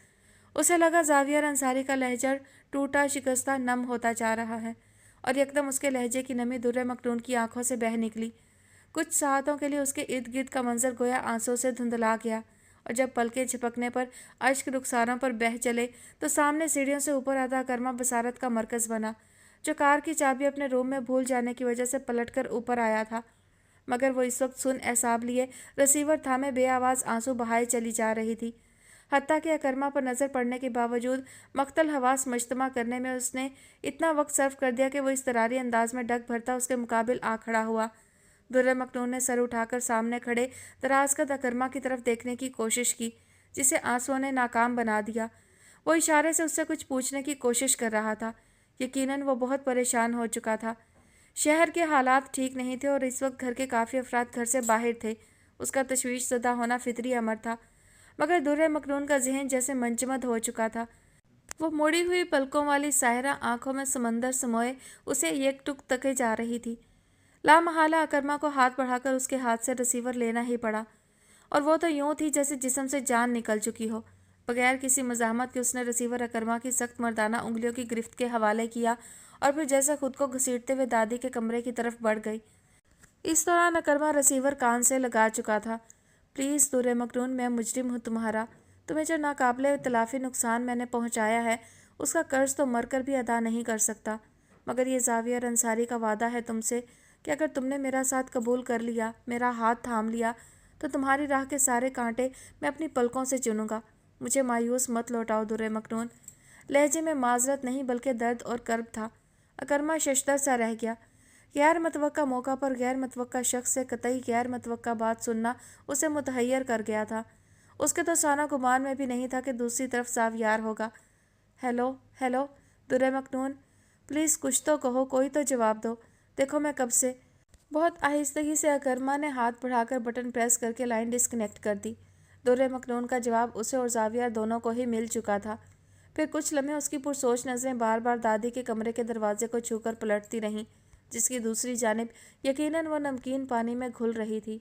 उसे लगा जावियर अंसारी का लहजा टूटा शिकस्ता नम होता जा रहा है और यकदम उसके लहजे की नमी दुर्रे मखनून की आंखों से बह निकली। कुछ साहतों के लिए उसके इर्द गिर्द का मंजर गोया आंसू से धुंधला गया और जब पलके झपकने पर अश्क रुखसारों पर बह चले तो सामने सीढ़ियों से ऊपर आता कर्मा बसारत का मरकज़ बना, जो कार की चाबी अपने रूम में भूल जाने की वजह से पलटकर ऊपर आया था। मगर वो इस वक्त सुन एहसाब लिए रिसीवर थामे बेआवाज़ आंसू बहाए चली जा रही थी। हत्ता कि अकरमा पर नज़र पड़ने के बावजूद मख्तल हवास मजतमा करने में उसने इतना वक्त सर्व कर दिया कि वो इस्तरारी अंदाज में डग भरता उसके मुकाबिल आ खड़ा हुआ। दुर्र मखनून ने सर उठाकर सामने खड़े दराजकद अकरमा की तरफ देखने की कोशिश की, जिसे आंसुओं ने नाकाम बना दिया। वो इशारे से उससे कुछ पूछने की कोशिश कर रहा था। यकीनन वो बहुत परेशान हो चुका था। शहर के हालात ठीक नहीं थे और इस वक्त घर के काफ़ी अफराद घर से बाहर थे। उसका तशवीश ज़दा होना फितरी अमर था, मगर दुर्र मखनून का जहन जैसे मंजमद हो चुका था। वो मुड़ी हुई पलकों वाली साहिरा आंखों में समंदर समोए उसे एकटुक तके जा रही थी। लामहला अकरमा को हाथ बढ़ाकर उसके हाथ से रिसीवर लेना ही पड़ा, और वो तो यूं थी जैसे जिस्म से जान निकल चुकी हो। बगैर किसी मज़ाहमत के उसने रिसीवर अकरमा की सख्त मर्दाना उंगलियों की गिरफ्त के हवाले किया और फिर जैसे खुद को घसीटते हुए दादी के कमरे की तरफ बढ़ गई। इस दौरान अकरमा रिसीवर कान से लगा चुका था। प्लीज़ दुर्र मखनून, मैं मुजरिम हूँ तुम्हारा। तुम्हें जो नाकाबिले इतलाफ़ी नुकसान मैंने पहुँचाया है उसका कर्ज तो मर कर भी अदा नहीं कर सकता, मगर ये ज़ाविया और अंसारी का वादा है तुमसे कि अगर तुमने मेरा साथ कबूल कर लिया, मेरा हाथ थाम लिया, तो तुम्हारी राह के सारे कांटे मैं अपनी पलकों से चुनूंगा। मुझे मायूस मत लौटाओ दुर्र मखनून। लहजे में माजरत नहीं बल्कि दर्द और कर्ब था। अकरमा शशदर सा रह गया। गैर मतवक्का मौका पर गैर मतवक्का शख्स से कतई गैर मतवक्का बात सुनना उसे मुतहैयर कर गया था। उसके तो साना गुमान में भी नहीं था कि दूसरी तरफ सावियार होगा। हेलो हेलो दुर्र मखनून, प्लीज़ कुछ तो कहो, कोई तो जवाब दो। देखो मैं कब से। बहुत आहिस्तगी से अकरमा ने हाथ बढ़ाकर बटन प्रेस करके लाइन डिस्कनेक्ट कर दी। दुर्र मखनून का जवाब उसे और ज़ाविया दोनों को ही मिल चुका था। फिर कुछ लम्हे उसकी पुरसोच नज़रें बार बार दादी के कमरे के दरवाजे को छूकर पलटती रहीं, जिसकी दूसरी जानिब यकीनन वो नमकीन पानी में घुल रही थी।